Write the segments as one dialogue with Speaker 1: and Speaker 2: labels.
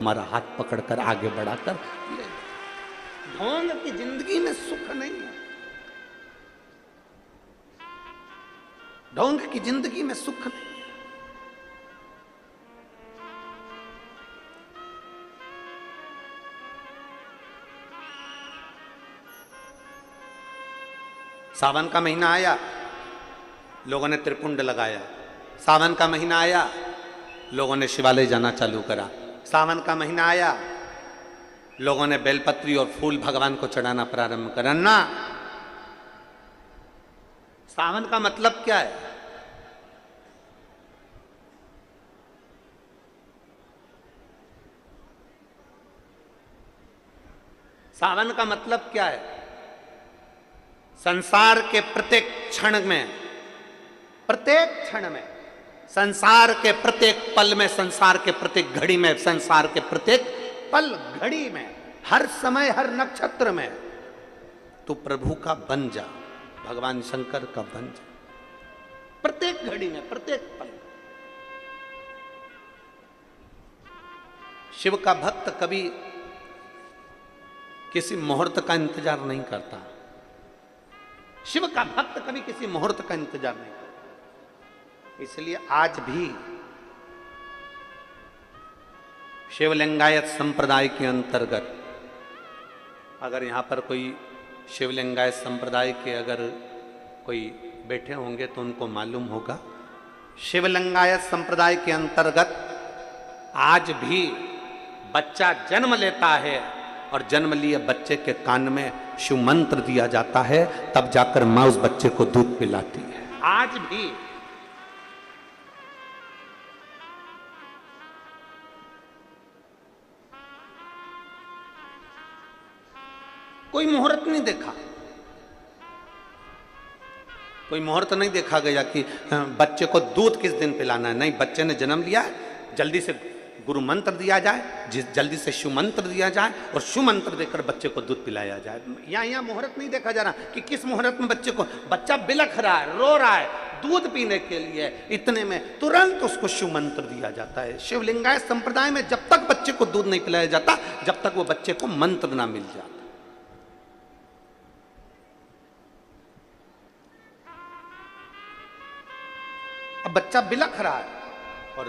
Speaker 1: हमारा हाथ पकड़कर आगे बढ़ाकर ले। ढोंग की जिंदगी में सुख नहीं है। ढोंग की जिंदगी में सुख नहीं है। सावन का महीना आया, लोगों ने त्रिपुंड लगाया। सावन का महीना आया, लोगों ने शिवालय जाना चालू करा। सावन का महीना आया, लोगों ने बेलपत्री और फूल भगवान को चढ़ाना प्रारंभ करा। ना, सावन का मतलब क्या है? सावन का मतलब क्या है? संसार के प्रत्येक क्षण में, प्रत्येक क्षण में, संसार के प्रत्येक पल में, संसार के प्रत्येक घड़ी में, संसार के प्रत्येक पल घड़ी में, हर समय, हर नक्षत्र में तू प्रभु का बन जा, भगवान शंकर का बन जा। प्रत्येक घड़ी में, प्रत्येक पल। शिव का भक्त कभी किसी मुहूर्त का इंतजार नहीं करता। शिव का भक्त कभी किसी मुहूर्त का इंतजार नहीं करता। इसलिए आज भी शिवलिंगायत संप्रदाय के अंतर्गत, अगर यहां पर कोई शिवलिंगायत संप्रदाय के अगर कोई बैठे होंगे तो उनको मालूम होगा, शिवलिंगायत संप्रदाय के अंतर्गत आज भी बच्चा जन्म लेता है और जन्म लिए बच्चे के कान में शिव मंत्र दिया जाता है, तब जाकर मां उस बच्चे को दूध पिलाती है। आज भी कोई मुहूर्त नहीं देखा, कोई मुहूर्त नहीं देखा गया कि बच्चे को दूध किस दिन पिलाना है। नहीं, बच्चे ने जन्म लिया है, जल्दी से गुरु मंत्र दिया जाए, जल्दी से शिव मंत्र दिया जाए और शिव मंत्र देकर बच्चे को दूध पिलाया जाए। यहाँ मुहूर्त नहीं देखा जा रहा कि किस मुहूर्त में बच्चे को, बच्चा बिलख रहा है, रो रहा है दूध पीने के लिए, इतने में तुरंत उसको शिव मंत्र दिया जाता है। शिवलिंगायत संप्रदाय में जब तक बच्चे को दूध नहीं पिलाया जाता, जब तक वो बच्चे को मंत्र ना मिल जाता। अब बच्चा बिलख रहा है और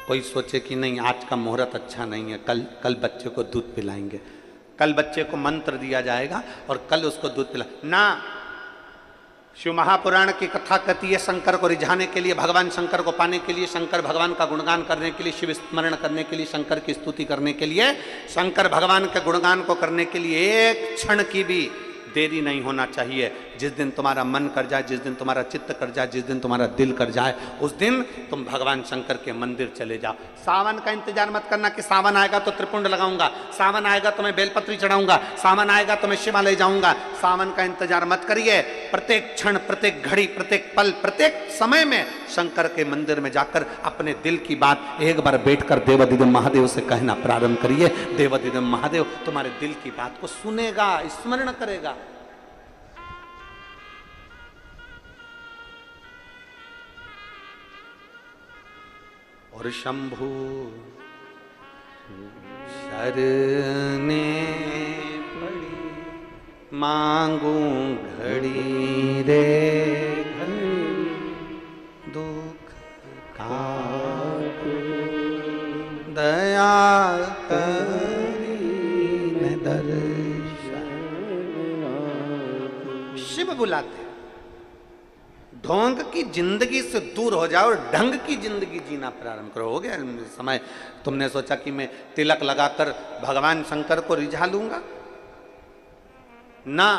Speaker 1: कोई सोचे कि नहीं, आज का मुहूर्त अच्छा नहीं है, कल बच्चे को दूध पिलाएंगे, कल बच्चे को मंत्र दिया जाएगा और कल उसको दूध पिला। ना, शिव महापुराण की कथा कहती है, शंकर को रिझाने के लिए, भगवान शंकर को पाने के लिए, शंकर भगवान का गुणगान करने के लिए, शिव स्मरण करने के लिए, शंकर की स्तुति करने के लिए, शंकर भगवान के गुणगान को करने के लिए एक क्षण की भी देरी नहीं होना चाहिए। जिस दिन तुम्हारा मन कर जाए, जिस दिन तुम्हारा चित्त कर जाए, जिस दिन तुम्हारा दिल कर जाए, उस दिन तुम भगवान शंकर के मंदिर चले जाओ। सावन का इंतजार मत करना कि सावन आएगा तो त्रिपुंड लगाऊंगा, सावन आएगा तो मैं बेलपत्री चढ़ाऊंगा, सावन आएगा तो मैं शिवालय जाऊंगा। सावन का इंतजार मत करिए। प्रत्येक क्षण, प्रत्येक घड़ी, प्रत्येक पल, प्रत्येक समय में शंकर के मंदिर में जाकर अपने दिल की बात एक बार बैठकर देवाधिदेव महादेव से कहना प्रारंभ करिए। देवाधिदेव महादेव तुम्हारे दिल की बात को सुनेगा, स्मरण करेगा। और शंभु शरणे पड़ी, मांगू घड़ी रे घड़ी, दुख काटू दया करी न दर्शन। शिव बुलाते, ढोंग की जिंदगी से दूर हो जाओ और ढंग की जिंदगी जीना प्रारंभ करो। हो गया समय। तुमने सोचा कि मैं तिलक लगाकर भगवान शंकर को रिझा लूंगा? ना,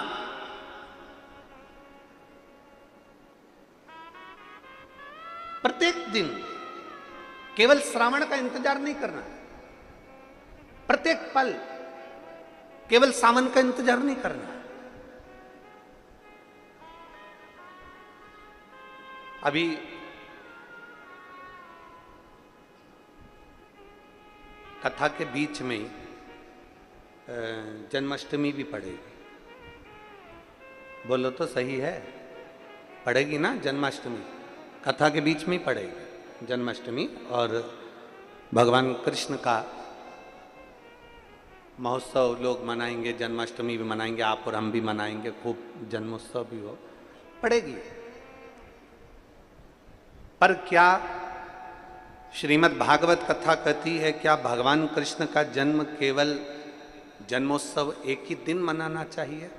Speaker 1: प्रत्येक दिन केवल श्रावण का इंतजार नहीं करना, प्रत्येक पल केवल सावन का इंतजार नहीं करना। अभी कथा के बीच में जन्माष्टमी भी पड़ेगी। बोलो तो सही है, पड़ेगी ना जन्माष्टमी? कथा के बीच में ही पड़ेगी जन्माष्टमी। और भगवान कृष्ण का महोत्सव लोग मनाएंगे, जन्माष्टमी भी मनाएंगे, आप और हम भी मनाएंगे, खूब जन्मोत्सव भी हो, पड़ेगी। पर क्या श्रीमद् भागवत कथा कहती है क्या भगवान कृष्ण का जन्म केवल जन्मोत्सव एक ही दिन मनाना चाहिए?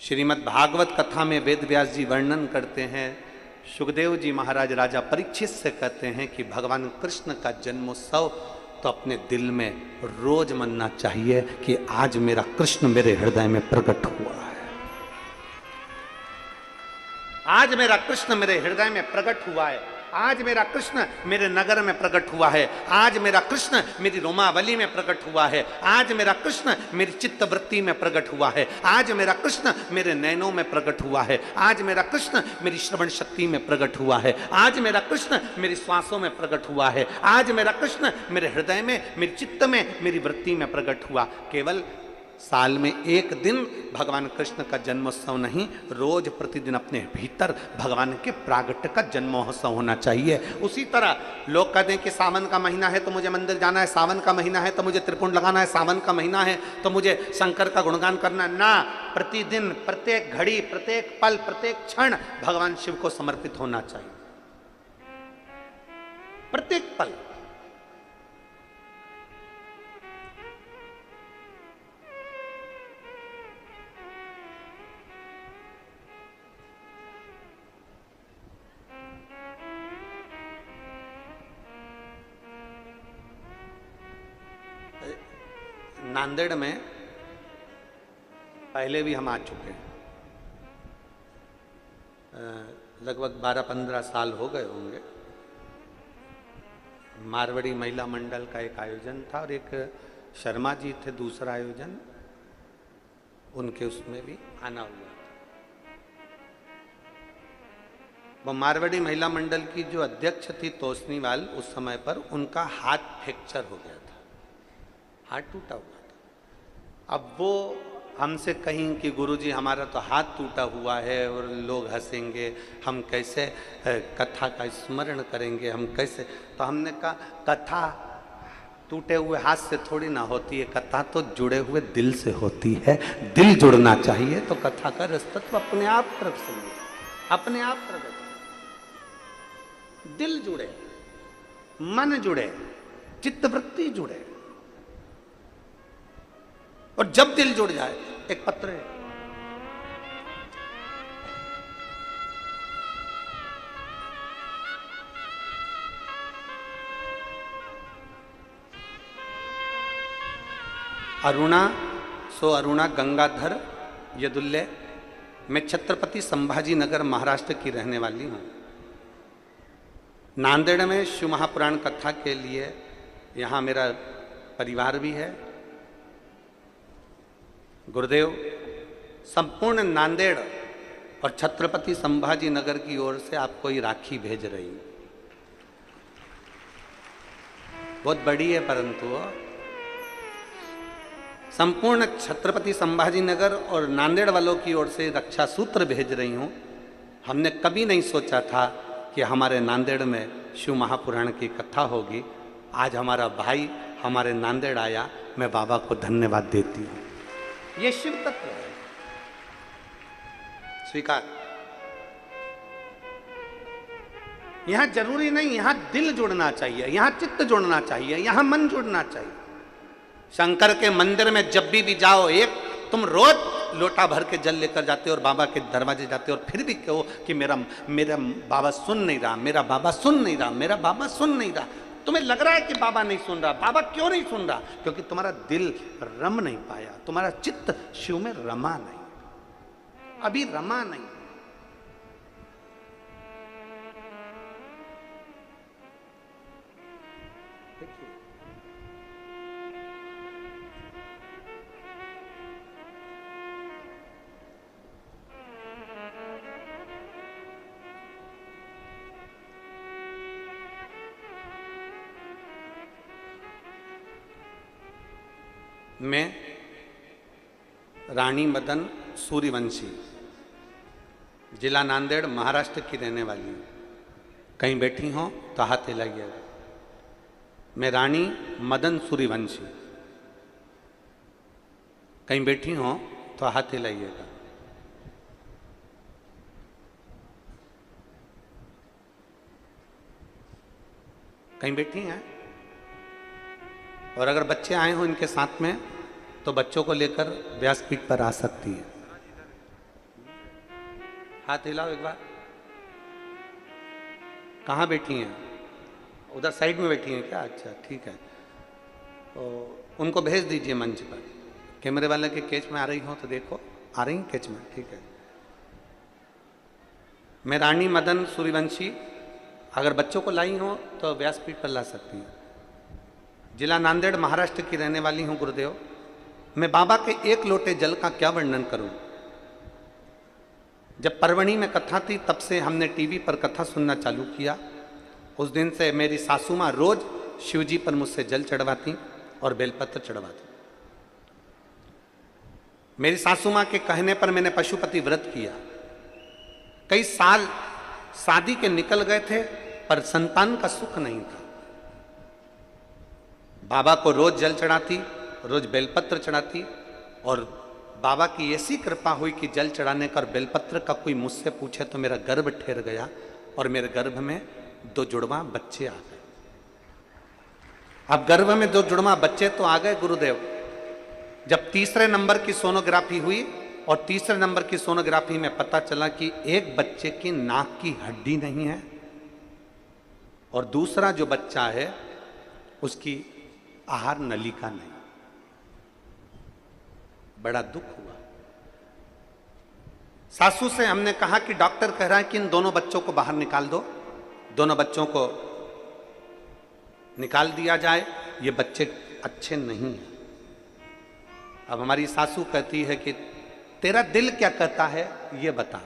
Speaker 1: श्रीमद् भागवत कथा में वेद व्यास जी वर्णन करते हैं, सुखदेव जी महाराज राजा परीक्षित से कहते हैं कि भगवान कृष्ण का जन्मोत्सव तो अपने दिल में रोज मनना चाहिए कि आज मेरा कृष्ण मेरे हृदय में प्रकट हुआ है, आज मेरा कृष्ण मेरे हृदय में प्रकट हुआ है, आज मेरा कृष्ण मेरे नगर में प्रकट हुआ है, आज मेरा कृष्ण मेरी रोमावली में प्रकट हुआ है, आज मेरा कृष्ण मेरी चित्तवृत्ति में प्रकट हुआ है, आज मेरा कृष्ण मेरे नैनों में प्रकट हुआ है, आज मेरा कृष्ण मेरी श्रवण शक्ति में प्रकट हुआ है, आज मेरा कृष्ण मेरी श्वासों में प्रकट हुआ है, आज मेरा कृष्ण मेरे हृदय में, मेरी चित्त में, मेरी वृत्ति में प्रकट हुआ। केवल साल में एक दिन भगवान कृष्ण का जन्मोत्सव नहीं, रोज प्रतिदिन अपने भीतर भगवान के प्रागट्य का जन्मोत्सव होना चाहिए। उसी तरह लोग कहते हैं कि सावन का महीना है तो मुझे मंदिर जाना है, सावन का महीना है तो मुझे त्रिपुंड लगाना है, सावन का महीना है तो मुझे शंकर का गुणगान करना है। ना, प्रतिदिन, प्रत्येक घड़ी, प्रत्येक पल, प्रत्येक क्षण भगवान शिव को समर्पित होना चाहिए। प्रत्येक पल। नांदेड़ में पहले भी हम आ चुके हैं, लगभग 12-15 साल हो गए होंगे। मारवाड़ी महिला मंडल का एक आयोजन था और एक शर्मा जी थे दूसरा आयोजन, उनके उसमें भी आना हुआ था। वो मारवाड़ी महिला मंडल की जो अध्यक्ष थी तोसनीवाल, उस समय पर उनका हाथ फ्रैक्चर हो गया था, हाथ टूटा हुआ था। अब वो हमसे कहीं कि गुरुजी हमारा तो हाथ टूटा हुआ है और लोग हंसेंगे, हम कैसे कथा का स्मरण करेंगे, हम कैसे। तो हमने कहा कथा टूटे हुए हाथ से थोड़ी ना होती है, कथा तो जुड़े हुए दिल से होती है। दिल जुड़ना चाहिए तो कथा का रसतत्व अपने आप प्रकट होंगे, अपने आप प्रकट। दिल जुड़े, मन जुड़े, चित्तवृत्ति जुड़े, और जब दिल जुड़ जाए, एक पत्र है, अरुणा सो अरुणा गंगाधर यदुल्य। मैं छत्रपति संभाजी नगर महाराष्ट्र की रहने वाली हूँ। नांदेड़ में शिव महापुराण कथा के लिए यहाँ मेरा परिवार भी है। गुरुदेव संपूर्ण नांदेड़ और छत्रपति संभाजी नगर की ओर से आपको ये राखी भेज रही हूँ। बहुत बड़ी है, परंतु संपूर्ण छत्रपति संभाजी नगर और नांदेड़ वालों की ओर से रक्षा सूत्र भेज रही हूँ। हमने कभी नहीं सोचा था कि हमारे नांदेड़ में शिव महापुराण की कथा होगी। आज हमारा भाई हमारे नांदेड़ आया, मैं बाबा को धन्यवाद देती हूँ। ये शिव तत्व है, स्वीकार। यहां जरूरी नहीं, यहां दिल जुड़ना चाहिए, यहां चित्त जुड़ना चाहिए, यहां मन जुड़ना चाहिए। शंकर के मंदिर में जब भी जाओ, एक तुम रोज लोटा भर के जल लेकर जाते हो और बाबा के दरवाजे जाते हो और फिर भी कहो कि मेरा बाबा सुन नहीं रहा, मेरा बाबा सुन नहीं रहा, मेरा बाबा सुन नहीं रहा। तुम्हें लग रहा है कि बाबा नहीं सुन रहा। बाबा क्यों नहीं सुन रहा? क्योंकि तुम्हारा दिल रम नहीं पाया, तुम्हारा चित्त शिव में रमा नहीं, अभी रमा नहीं। मैं रानी मदन सूर्यवंशी, जिला नांदेड़, महाराष्ट्र की रहने वाली हूँ। कहीं बैठी हो तो हाथ हिलाइएगा। मैं रानी मदन सूर्यवंशी, कहीं बैठी हो तो हाथ हिलाइएगा। कहीं बैठी हैं? और अगर बच्चे आए हो इनके साथ में तो बच्चों को लेकर व्यासपीठ पर आ सकती है। हाथ हिलाओ एक बार। कहाँ बैठी हैं? उधर साइड में बैठी हैं क्या? अच्छा ठीक है, तो उनको भेज दीजिए मंच पर। कैमरे वाले के कैच में आ रही हो तो देखो, आ रही हैं कैच में, ठीक है। मैं रानी मदन सूर्यवंशी, अगर बच्चों को लाई हो तो व्यासपीठ पर ला सकती हैं। जिला नांदेड़ महाराष्ट्र की रहने वाली हूँ गुरुदेव। मैं बाबा के एक लोटे जल का क्या वर्णन करूं। जब परवणी में कथा थी तब से हमने टीवी पर कथा सुनना चालू किया। उस दिन से मेरी सासू माँ रोज शिवजी पर मुझसे जल चढ़वाती और बेलपत्र चढ़वाती। मेरी सासू माँ के कहने पर मैंने पशुपति व्रत किया। कई साल शादी के निकल गए थे पर संतान का सुख नहीं था। बाबा को रोज जल चढ़ाती, रोज बेलपत्र चढ़ाती, और बाबा की ऐसी कृपा हुई कि जल चढ़ाने का और बेलपत्र का कोई मुझसे पूछे तो मेरा गर्भ ठहर गया और मेरे गर्भ में 2 जुड़वा बच्चे आ गए। अब गर्भ में 2 जुड़वा बच्चे तो आ गए गुरुदेव। जब तीसरे नंबर की सोनोग्राफी हुई और तीसरे नंबर की सोनोग्राफी में पता चला कि एक बच्चे की नाक की हड्डी नहीं है और दूसरा जो बच्चा है उसकी आहार नलिका नहीं। बड़ा दुख हुआ। सासू से हमने कहा कि डॉक्टर कह रहा है कि इन दोनों बच्चों को बाहर निकाल दो। दोनों बच्चों को निकाल दिया जाए, ये बच्चे अच्छे नहीं हैं। अब हमारी सासू कहती है कि तेरा दिल क्या कहता है ये बता।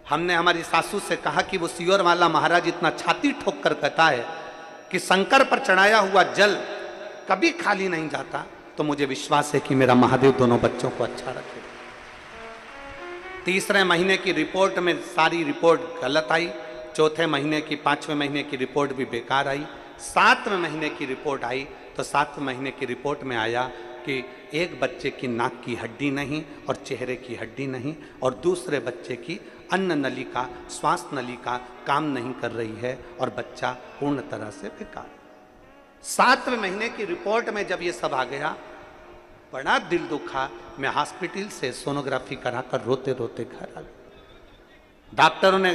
Speaker 1: हमने हमारी सासू से कहा कि वो सियोर वाला महाराज इतना छाती ठोक कर कहता है कि शंकर पर चढ़ाया हुआ जल कभी खाली नहीं जाता, तो मुझे विश्वास है कि मेरा महादेव दोनों बच्चों को अच्छा रखे। तीसरे महीने की रिपोर्ट में सारी रिपोर्ट गलत आई, चौथे महीने की 5वें महीने की रिपोर्ट भी बेकार आई, 7वें महीने की रिपोर्ट आई तो 7वें महीने की रिपोर्ट में आया कि एक बच्चे की नाक की हड्डी नहीं और चेहरे की हड्डी नहीं और दूसरे बच्चे की अन्न नलिका, श्वास नलिका काम नहीं कर रही है और बच्चा पूर्ण तरह से बेकार। 7वें महीने की रिपोर्ट में जब ये सब आ गया, बड़ा दिल दुखा। मैं हॉस्पिटल से सोनोग्राफी कराकर रोते रोते घर आ गया। डॉक्टरों ने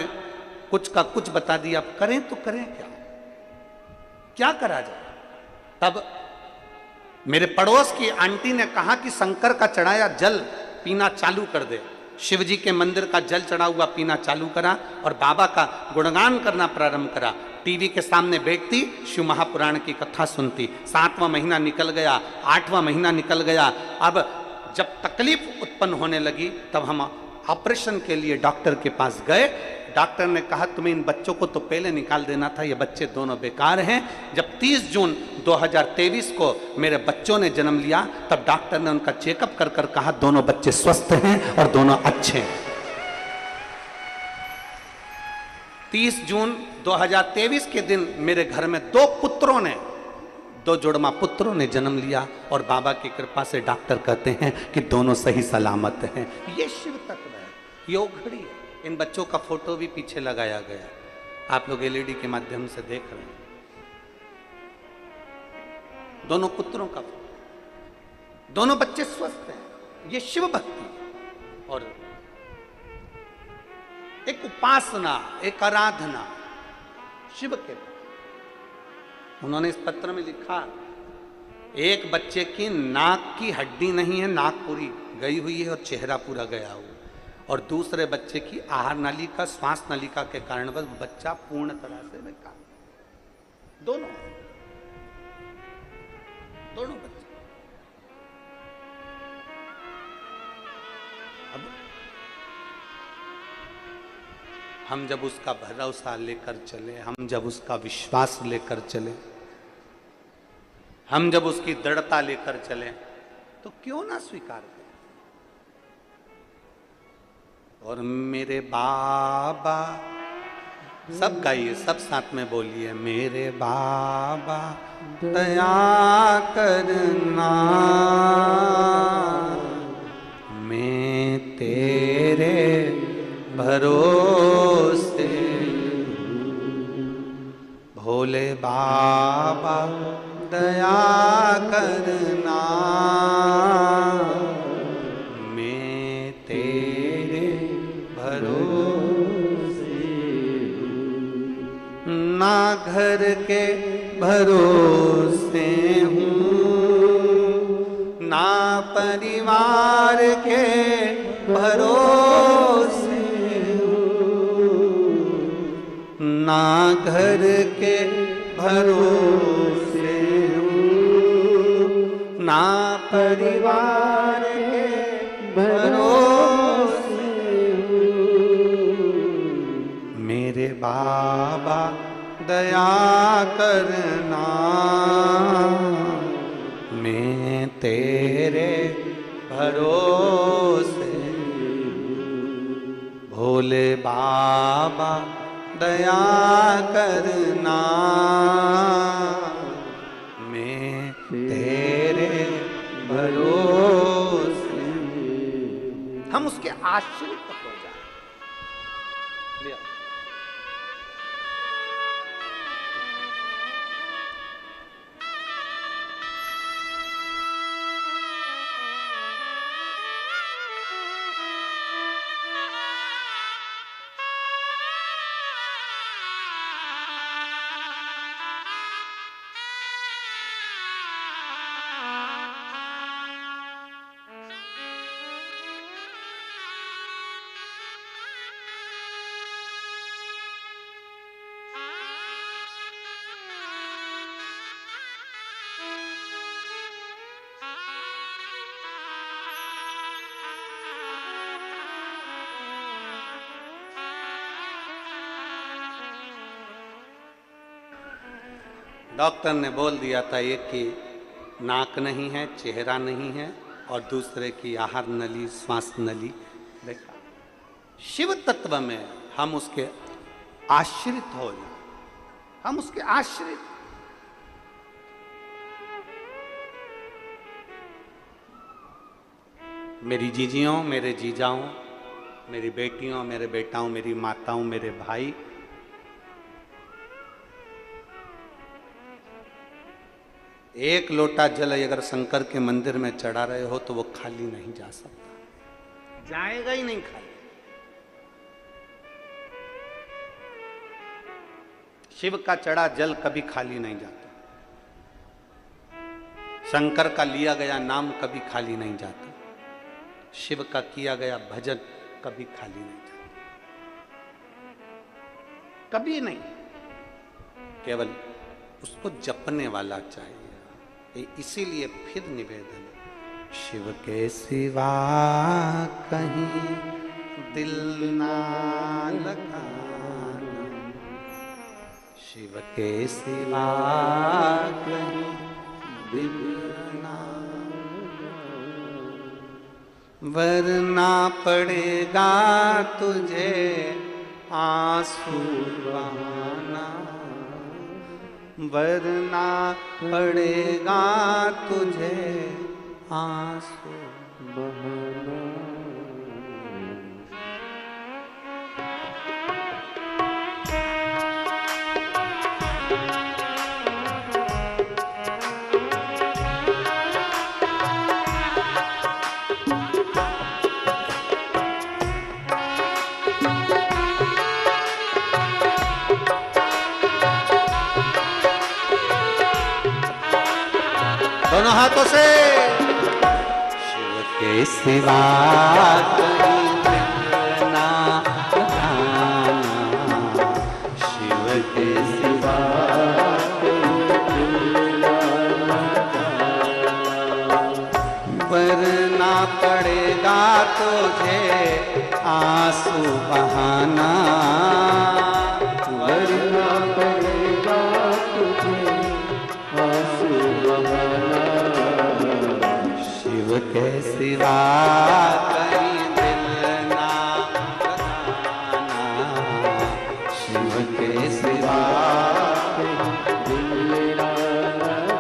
Speaker 1: कुछ का कुछ बता दिया, अब करें तो करें क्या करा जाए। तब मेरे पड़ोस की आंटी ने कहा कि शंकर का चढ़ाया जल पीना चालू कर दे। शिव जी के मंदिर का जल चढ़ा हुआ पीना चालू करा और बाबा का गुणगान करना प्रारंभ करा। टीवी के सामने बैठती, शिव महापुराण की कथा सुनती। 7वां महीना निकल गया, 8वां महीना निकल गया। अब जब तकलीफ उत्पन्न होने लगी तब हम ऑपरेशन के लिए डॉक्टर के पास गए। डॉक्टर ने कहा तुम्हें इन बच्चों को तो पहले निकाल देना था, ये बच्चे दोनों बेकार हैं। जब 30 जून 2023 को मेरे बच्चों ने जन्म लिया तब डॉक्टर ने उनका चेकअप कर कर कहा दोनों बच्चे स्वस्थ हैं और दोनों अच्छे हैं। 30 जून 2023 के दिन मेरे घर में 2 पुत्रों ने, 2 जुड़वा पुत्रों ने जन्म लिया और बाबा की कृपा से डॉक्टर कहते हैं कि दोनों सही सलामत हैं। ये शिव तत्व है, ये ओघड़ी है। इन बच्चों का फोटो भी पीछे लगाया गया, आप लोग एलईडी के माध्यम से देख रहे हैं। दोनों पुत्रों का फोटो, दोनों बच्चे स्वस्थ हैं। ये शिव भक्ति और एक उपासना, एक आराधना शिव के। उन्होंने इस पत्र में लिखा एक बच्चे की नाक की हड्डी नहीं है, नाक पूरी गई हुई है और चेहरा पूरा गया हुआ, और दूसरे बच्चे की आहार नलिका, श्वास नलिका के कारण बस बच्चा पूर्ण तरह से बेकार। दोनों बच्चे। अब हम जब उसका भरोसा लेकर चले, हम जब उसका विश्वास लेकर चले, हम जब उसकी दृढ़ता लेकर चले तो क्यों ना स्वीकार करें। और मेरे बाबा, सब गाइए, सब साथ में बोलिए, मेरे बाबा दया करना, भरोसे, भोले बाबा दया करना, मैं तेरे भरोसे, ना घर के भरोसे हूँ, ना परिवार के भरोसे हूँ, ना घर के भरोसे हूँ, ना परिवार के भरोसे हूँ, मेरे बाबा दया करना, मैं तेरे भरोसे, भोले बाबा दया करना, मैं तेरे भरोसे। हम उसके आश्रित हो जाए। लिया डॉक्टर ने बोल दिया था, एक की नाक नहीं है, चेहरा नहीं है, और दूसरे की आहार नली, श्वास नली। देखा, शिव तत्व में हम उसके आश्रित हो जाए, हम उसके आश्रित। मेरी जीजियों, मेरे जीजाओं, मेरी बेटियों, मेरे बेटाओं, मेरी माताओं, मेरे भाई, एक लोटा जल अगर शंकर के मंदिर में चढ़ा रहे हो तो वो खाली नहीं जा सकता, जाएगा ही नहीं खाली। शिव का चढ़ा जल कभी खाली नहीं जाता, शंकर का लिया गया नाम कभी खाली नहीं जाता, शिव का किया गया भजन कभी खाली नहीं जाता, कभी नहीं। केवल उसको जपने वाला चाहिए। इसीलिए फिर निवेदन, शिव के सिवा कहीं दिल ना लगाना, शिव के सिवा कहीं दिल ना, वरना पड़ेगा तुझे आंसू बहाना, वरना पड़ेगा तुझे आंसू बहाना। दोनों हाथों से, शिव के सिवा कहीं दिल ना लगाना, शिव के सिवा कहीं दिल ना लगाना, वरना पड़ेगा तुझे आंसू बहाना, वरना पड़ेगा तुझे आंसू बहाना, शिव के सिवा कहीं दिल ना लगाना, शिव के सिवा कहीं दिल ना लगाना।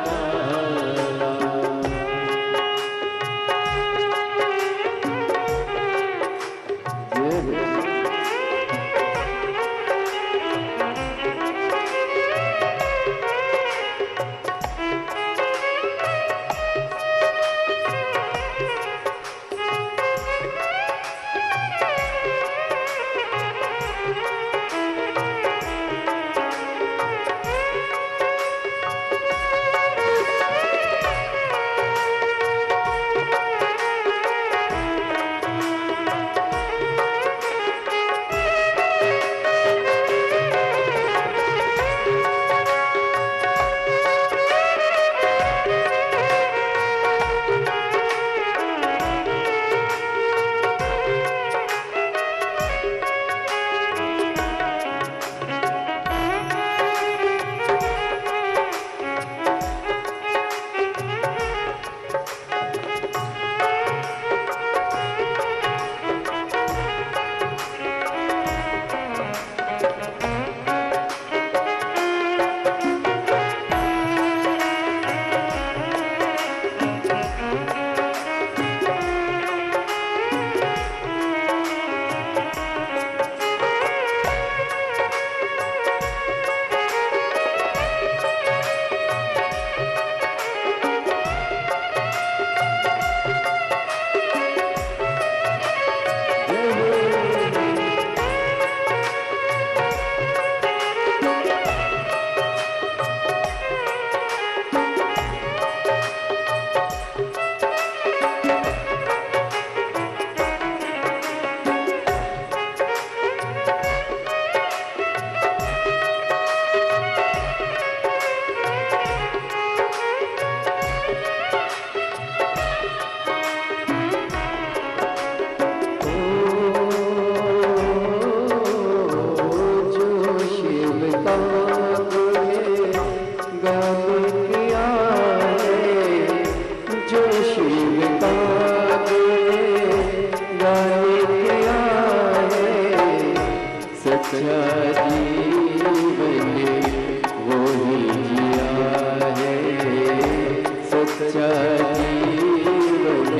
Speaker 2: जीवन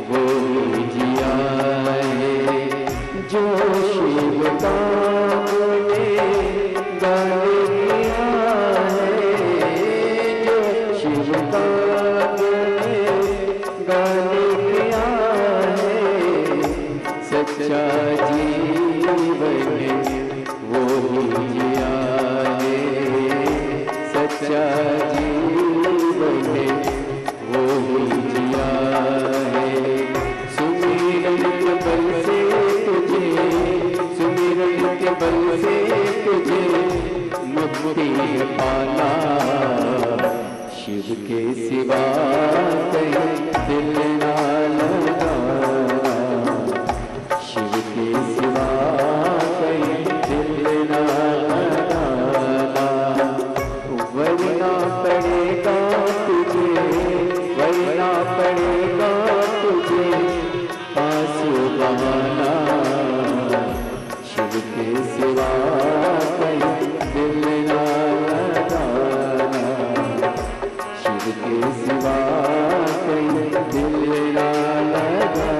Speaker 2: वो जिया है जो शिव का गुणे गाने किया है, जो शिव का गुणे गाने किया है। सच्चा जीवन वो जिया है, सच्चा जीवन वो जिया है। सुमिरन के बल से तुझे, सुमिरन के बल से तुझे मुक्ति पाना, शिव के सिवा कहीं दिल ना लगाना, शिव के सिवा कहीं दिल ना लगाना। वरना पड़ेगा तुझे, वरना पड़ेगा तुझे आंसू बहाना, शिव के सिवा कहीं दिल ना लगाना, शिव के सिवा कहीं दिल ना लगाना।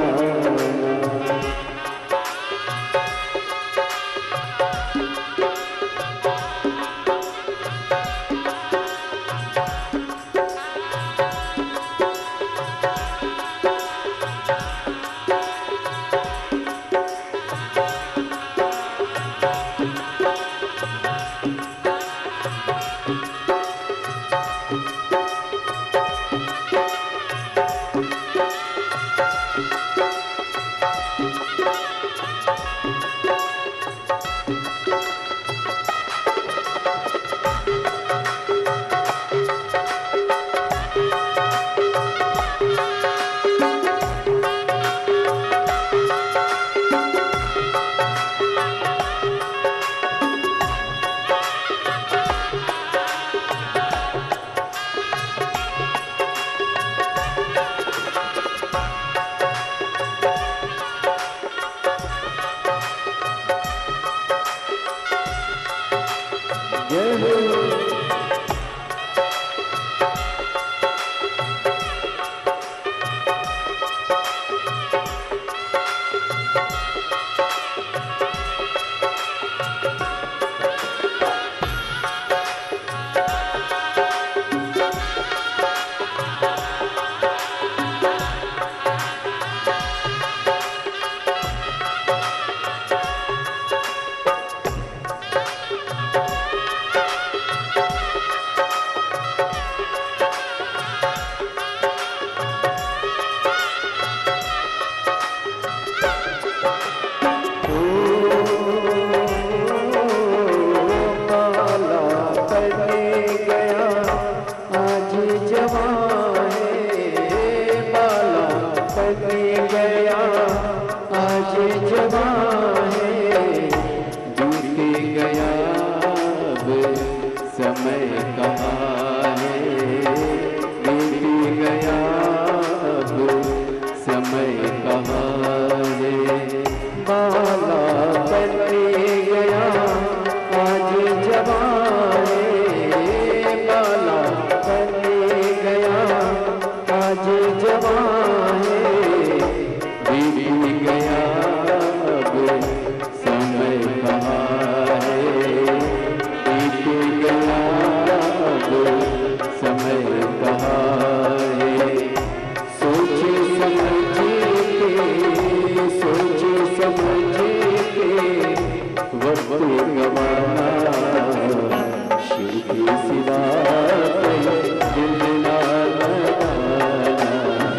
Speaker 2: शिव के सिवा दिल ना लगाना,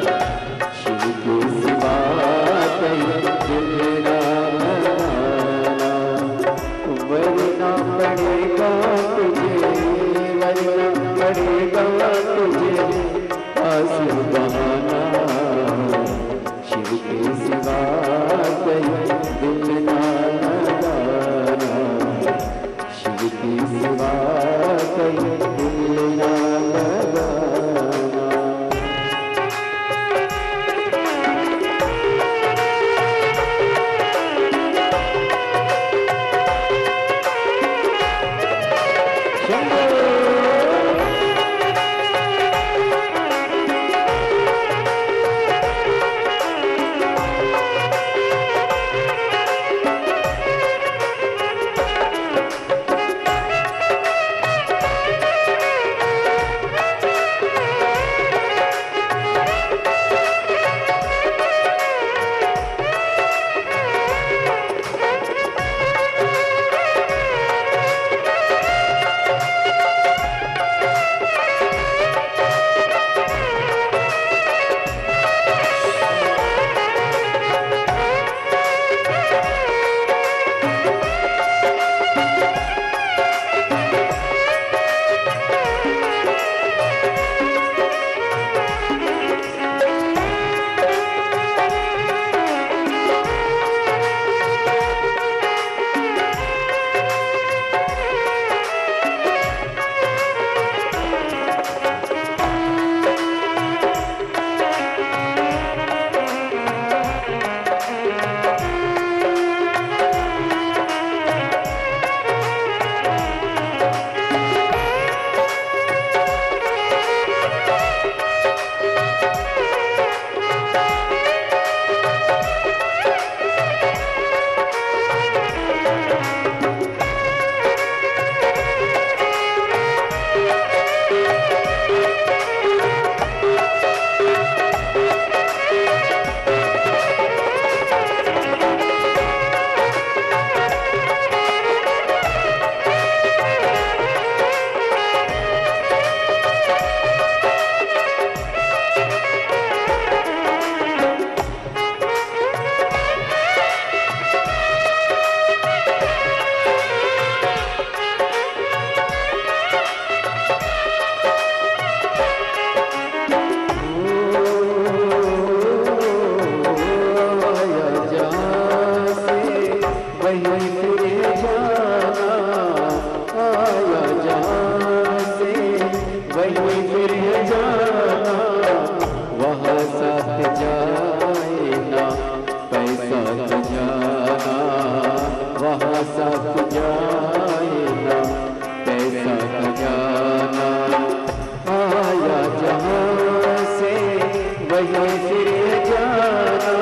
Speaker 2: वहीं फिर जाना,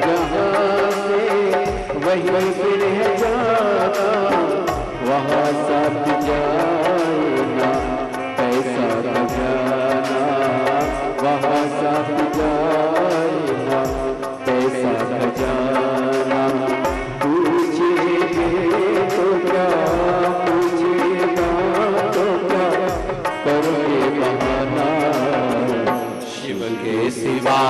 Speaker 2: जहाँ से वहीं फिर जाना, वहाँ साथ जाए ना पैसा खजाना, वहाँ साथ जाए ना पैसा खजाना। पूछेंगे तो क्या, पूछेगा तो क्या, करोगे बहाना,
Speaker 1: शिव के सिवा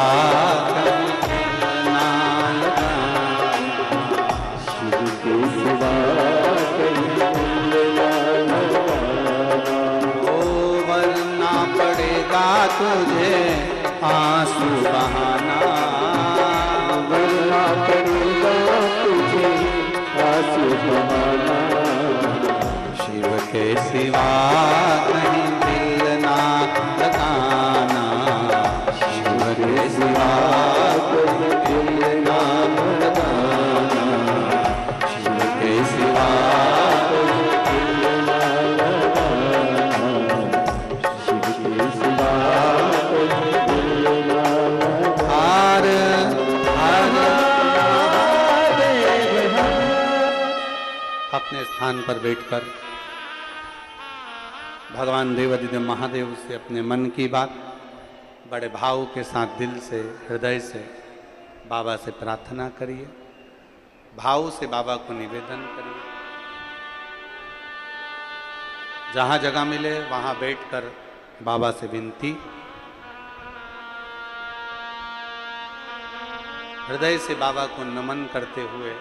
Speaker 2: शिव के सिवा
Speaker 1: वरना पड़ेगा तुझे आंसू बहाना,
Speaker 2: वरना पड़ेगा तुझे आंसू बहाना।
Speaker 1: शिव के सिवा कहीं दिल ना लगाना, शिव के सिवा
Speaker 2: कहीं दिल ना लगाना,
Speaker 1: शिव के सिवा अपने स्थान पर बैठकर भगवान देवादिदेव महादेव से अपने मन की बात बड़े भाव के साथ दिल से हृदय से बाबा से प्रार्थना करिए, भाव से बाबा को निवेदन करिए। जहाँ जगह मिले वहाँ बैठकर बाबा से विनती, हृदय से बाबा को नमन करते हुए,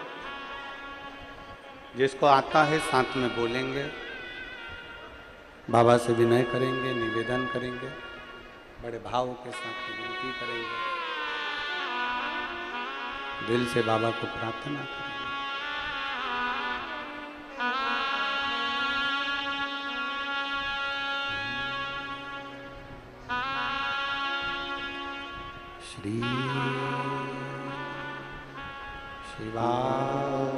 Speaker 1: जिसको आता है साथ में बोलेंगे, बाबा से विनय करेंगे, निवेदन करेंगे, बड़े भाव के साथ विनती करेंगे, दिल से बाबा को प्रार्थना करेंगे। श्री शिवाय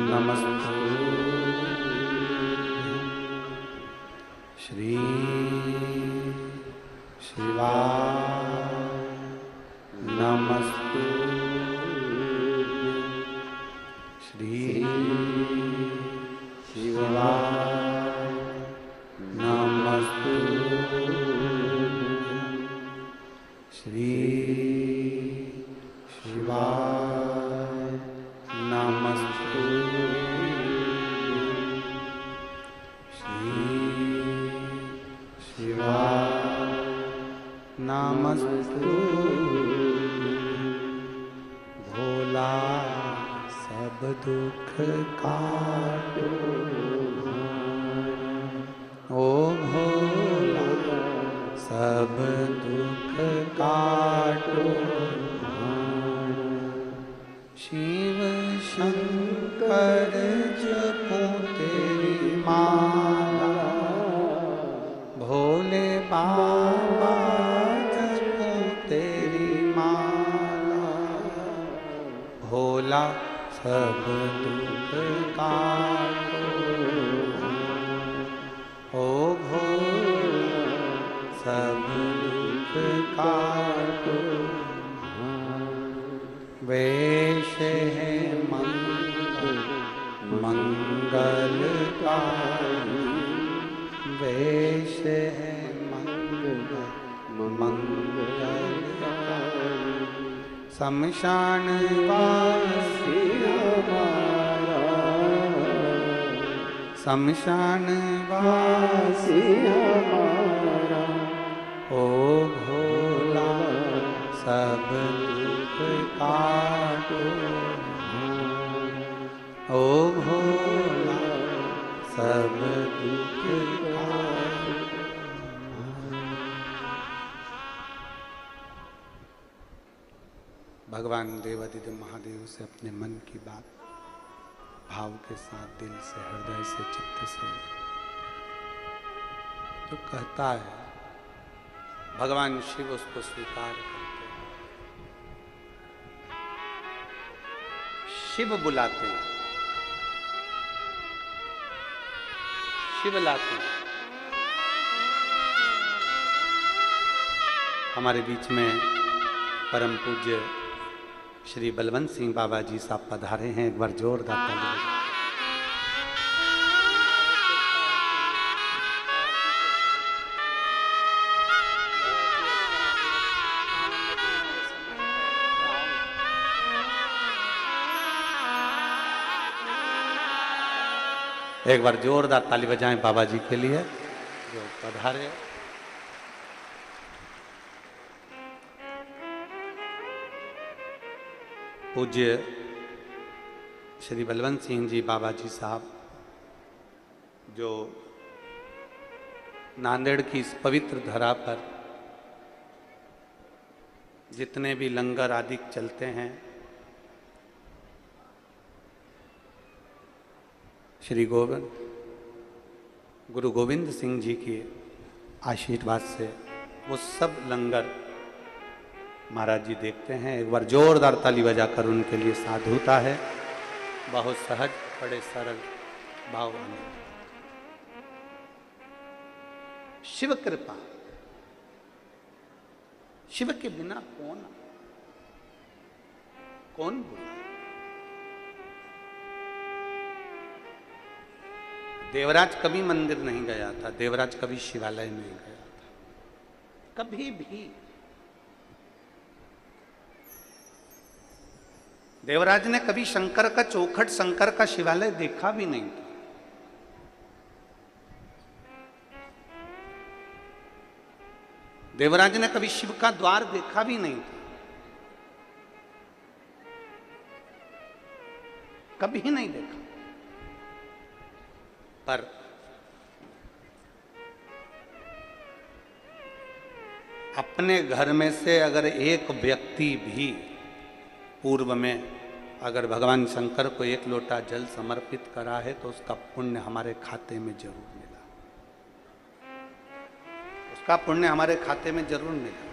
Speaker 1: नमस्तुभ्यं, श्री शिवाय नमस्तुभ्यं, श्री शिवाय नमस्तुभ्यं, श्री शिवाय नमस्तुभ्यं, श्री शिवाय नमस्तुभ्यं। भोला सब दुख काटो, ओ भोला सब दुख काटो, शिव शंकर जपो तेरी माला, भोले बाबा जपो तेरी माला, भोला सब दुख काटो, ओ भोला सब दुख काटो। वेश है मंगल मंगलकारी, वेश है मंगल मंगलकारी, शमशान वासी हमारा, शमशान वासी हमारा, ओ भोला सब दुख काटो, ओ भोला सब दुख काटो। भगवान देवादिदेव महादेव से अपने मन की बात भाव के साथ, दिल से, हृदय से, चित्त से जो कहता है, भगवान शिव उसको स्वीकार करते हैं। शिव बुलाते हैं, शिव लाते हैं। हमारे बीच में परम पूज्य श्री बलवंत सिंह बाबा जी साहब पधारे हैं। एक बार जोरदार ताली बजाएं। एक बार जोरदार ताली बजाएं बाबा जी के लिए जो पधारे। पूज्य श्री बलवंत सिंह जी बाबा जी साहब जो नांदेड़ की इस पवित्र धरा पर जितने भी लंगर आदि चलते हैं, श्री गुरु गोविंद सिंह जी के आशीर्वाद से वो सब लंगर महाराज जी देखते हैं। एक बार जोरदार ताली बजाकर उनके लिए साधुता है। बहुत सहज, बड़े सरल भाव। शिव कृपा, शिव के बिना कौन बोला। देवराज कभी मंदिर नहीं गया था, देवराज कभी शिवालय नहीं गया था, कभी भी। देवराज ने कभी शंकर का चौखट, शंकर का शिवालय देखा भी नहीं था। देवराज ने कभी शिव का द्वार देखा भी नहीं था, कभी नहीं देखा। पर अपने घर में से अगर एक व्यक्ति भी पूर्व में अगर भगवान शंकर को एक लोटा जल समर्पित करा है तो उसका पुण्य हमारे खाते में जरूर मिला, उसका पुण्य हमारे खाते में जरूर मिला।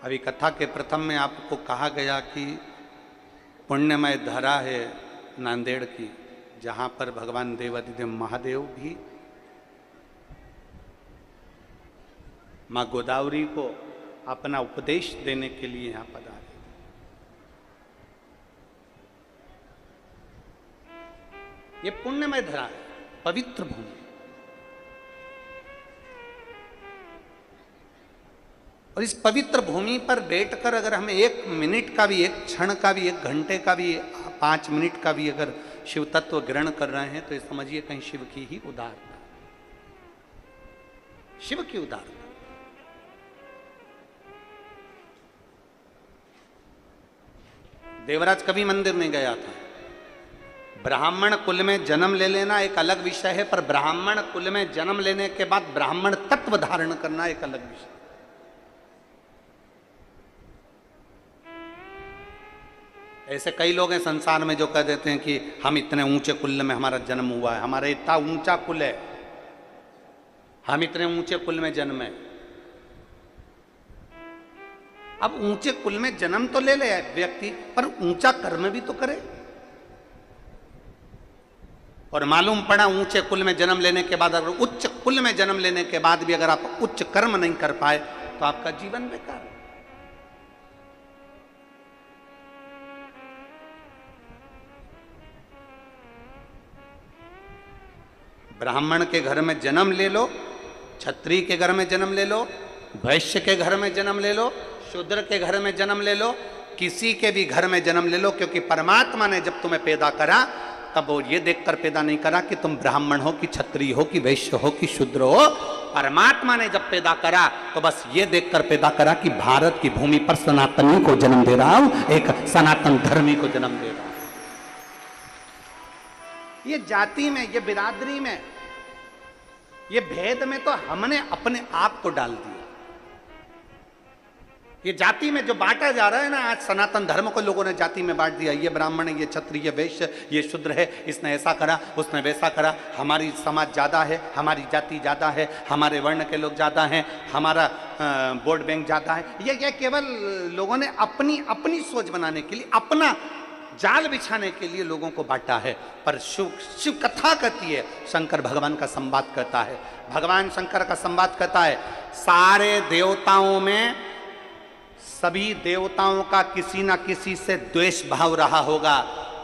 Speaker 1: अभी कथा के प्रथम में आपको कहा गया कि पुण्यमय धरा है नांदेड़ की, जहां पर भगवान देवाधिदेव महादेव भी मां गोदावरी को अपना उपदेश देने के लिए यहां पधारे। ये पुण्यमय धरा है, पवित्र भूमि। और इस पवित्र भूमि पर बैठकर अगर हमें एक मिनट का भी, एक क्षण का भी, एक घंटे का भी, 5 मिनट का भी अगर शिव तत्व ग्रहण कर रहे हैं तो ये समझिए कहीं शिव की ही उदारता, शिव की उदारता। देवराज कभी मंदिर नहीं गया था। ब्राह्मण कुल में जन्म ले लेना एक अलग विषय है, पर ब्राह्मण कुल में जन्म लेने के बाद ब्राह्मण तत्व धारण करना एक अलग विषय। ऐसे कई लोग हैं संसार में जो कह देते हैं कि हम इतने ऊंचे कुल में हमारा जन्म हुआ है, हमारा इतना ऊंचा कुल है, हम इतने ऊंचे कुल में जन्मे। अब ऊंचे कुल में जन्म तो ले ले व्यक्ति, पर ऊंचा कर्म भी तो करे। और मालूम पड़ा ऊंचे कुल में जन्म लेने के बाद, अगर उच्च कुल में जन्म लेने के बाद भी अगर आप उच्च कर्म नहीं कर पाए तो आपका जीवन बेकार है। ब्राह्मण के घर में जन्म ले लो, क्षत्रिय के घर में जन्म ले लो, वैश्य के घर में जन्म ले लो, शूद्र के घर में जन्म ले लो, किसी के भी घर में जन्म ले लो, क्योंकि परमात्मा ने जब तुम्हें पैदा करा तब वो ये देखकर पैदा नहीं करा कि तुम ब्राह्मण हो कि क्षत्रिय हो कि वैश्य हो कि शूद्र हो। परमात्मा ने जब पैदा करा तो बस ये देखकर पैदा करा कि भारत की भूमि पर सनातनी को जन्म दे रहा हूं, एक सनातन धर्मी को जन्म दे रहा हूं। ये जाति में, ये बिरादरी में, ये भेद में तो हमने अपने आप को डाल दिया। ये जाति में जो बांटा जा रहा है ना, आज सनातन धर्म को लोगों ने जाति में बांट दिया। ये ब्राह्मण है, ये क्षत्रिय, वैश्य, ये शूद्र है, इसने ऐसा करा, उसने वैसा करा, हमारी समाज ज्यादा है, हमारी जाति ज्यादा है, हमारे वर्ण के लोग ज्यादा हैं, हमारा वोट बैंक ज्यादा है। ये केवल लोगों ने अपनी अपनी सोच बनाने के लिए अपना जाल बिछाने के लिए लोगों को बांटा है। पर शिव कथा कहती है, शंकर भगवान का संवाद कहता है, भगवान शंकर का संवाद कहता है, सारे देवताओं में सभी देवताओं का किसी ना किसी से द्वेष भाव रहा होगा,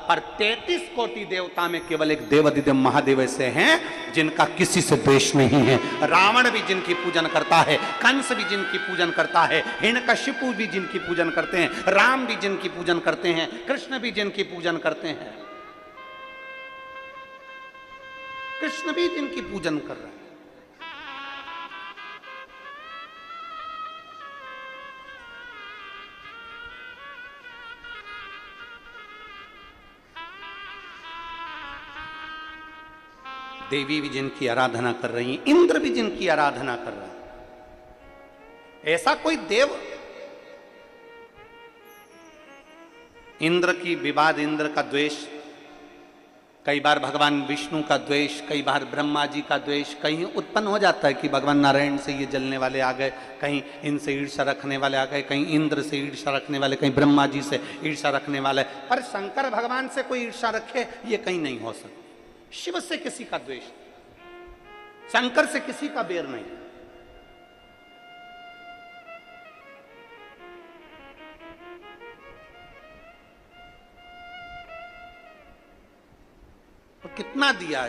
Speaker 1: पर 33 कोटि देवता में केवल एक देवाधिदेव महादेव ऐसे हैं जिनका किसी से द्वेष नहीं है। रावण भी जिनकी पूजन करता है, कंस भी जिनकी पूजन करता है, हिरण्यकशिपु भी जिनकी पूजन करते हैं, राम भी जिनकी पूजन करते हैं, कृष्ण भी जिनकी पूजन करते हैं, कृष्ण भी जिनकी पूजन कर रहे हैं। देवी भी जिनकी आराधना कर रही हैं, इंद्र भी जिनकी आराधना कर रहे हैं। ऐसा कोई देव, इंद्र की विवाद, इंद्र का द्वेष, कई बार भगवान विष्णु का द्वेष, कई बार ब्रह्मा जी का द्वेष, कहीं उत्पन्न हो जाता है कि भगवान नारायण से ये जलने वाले आ गए, कहीं इनसे ईर्ष्या रखने वाले आ गए, कहीं इंद्र से ईर्ष्या रखने वाले, कहीं ब्रह्मा जी से ईर्ष्या रखने वाले। पर शंकर भगवान से कोई ईर्ष्या रखे ये कहीं नहीं हो सकता। शिव से किसी का द्वेष, शंकर से किसी का बैर नहीं। तो कितना दिया,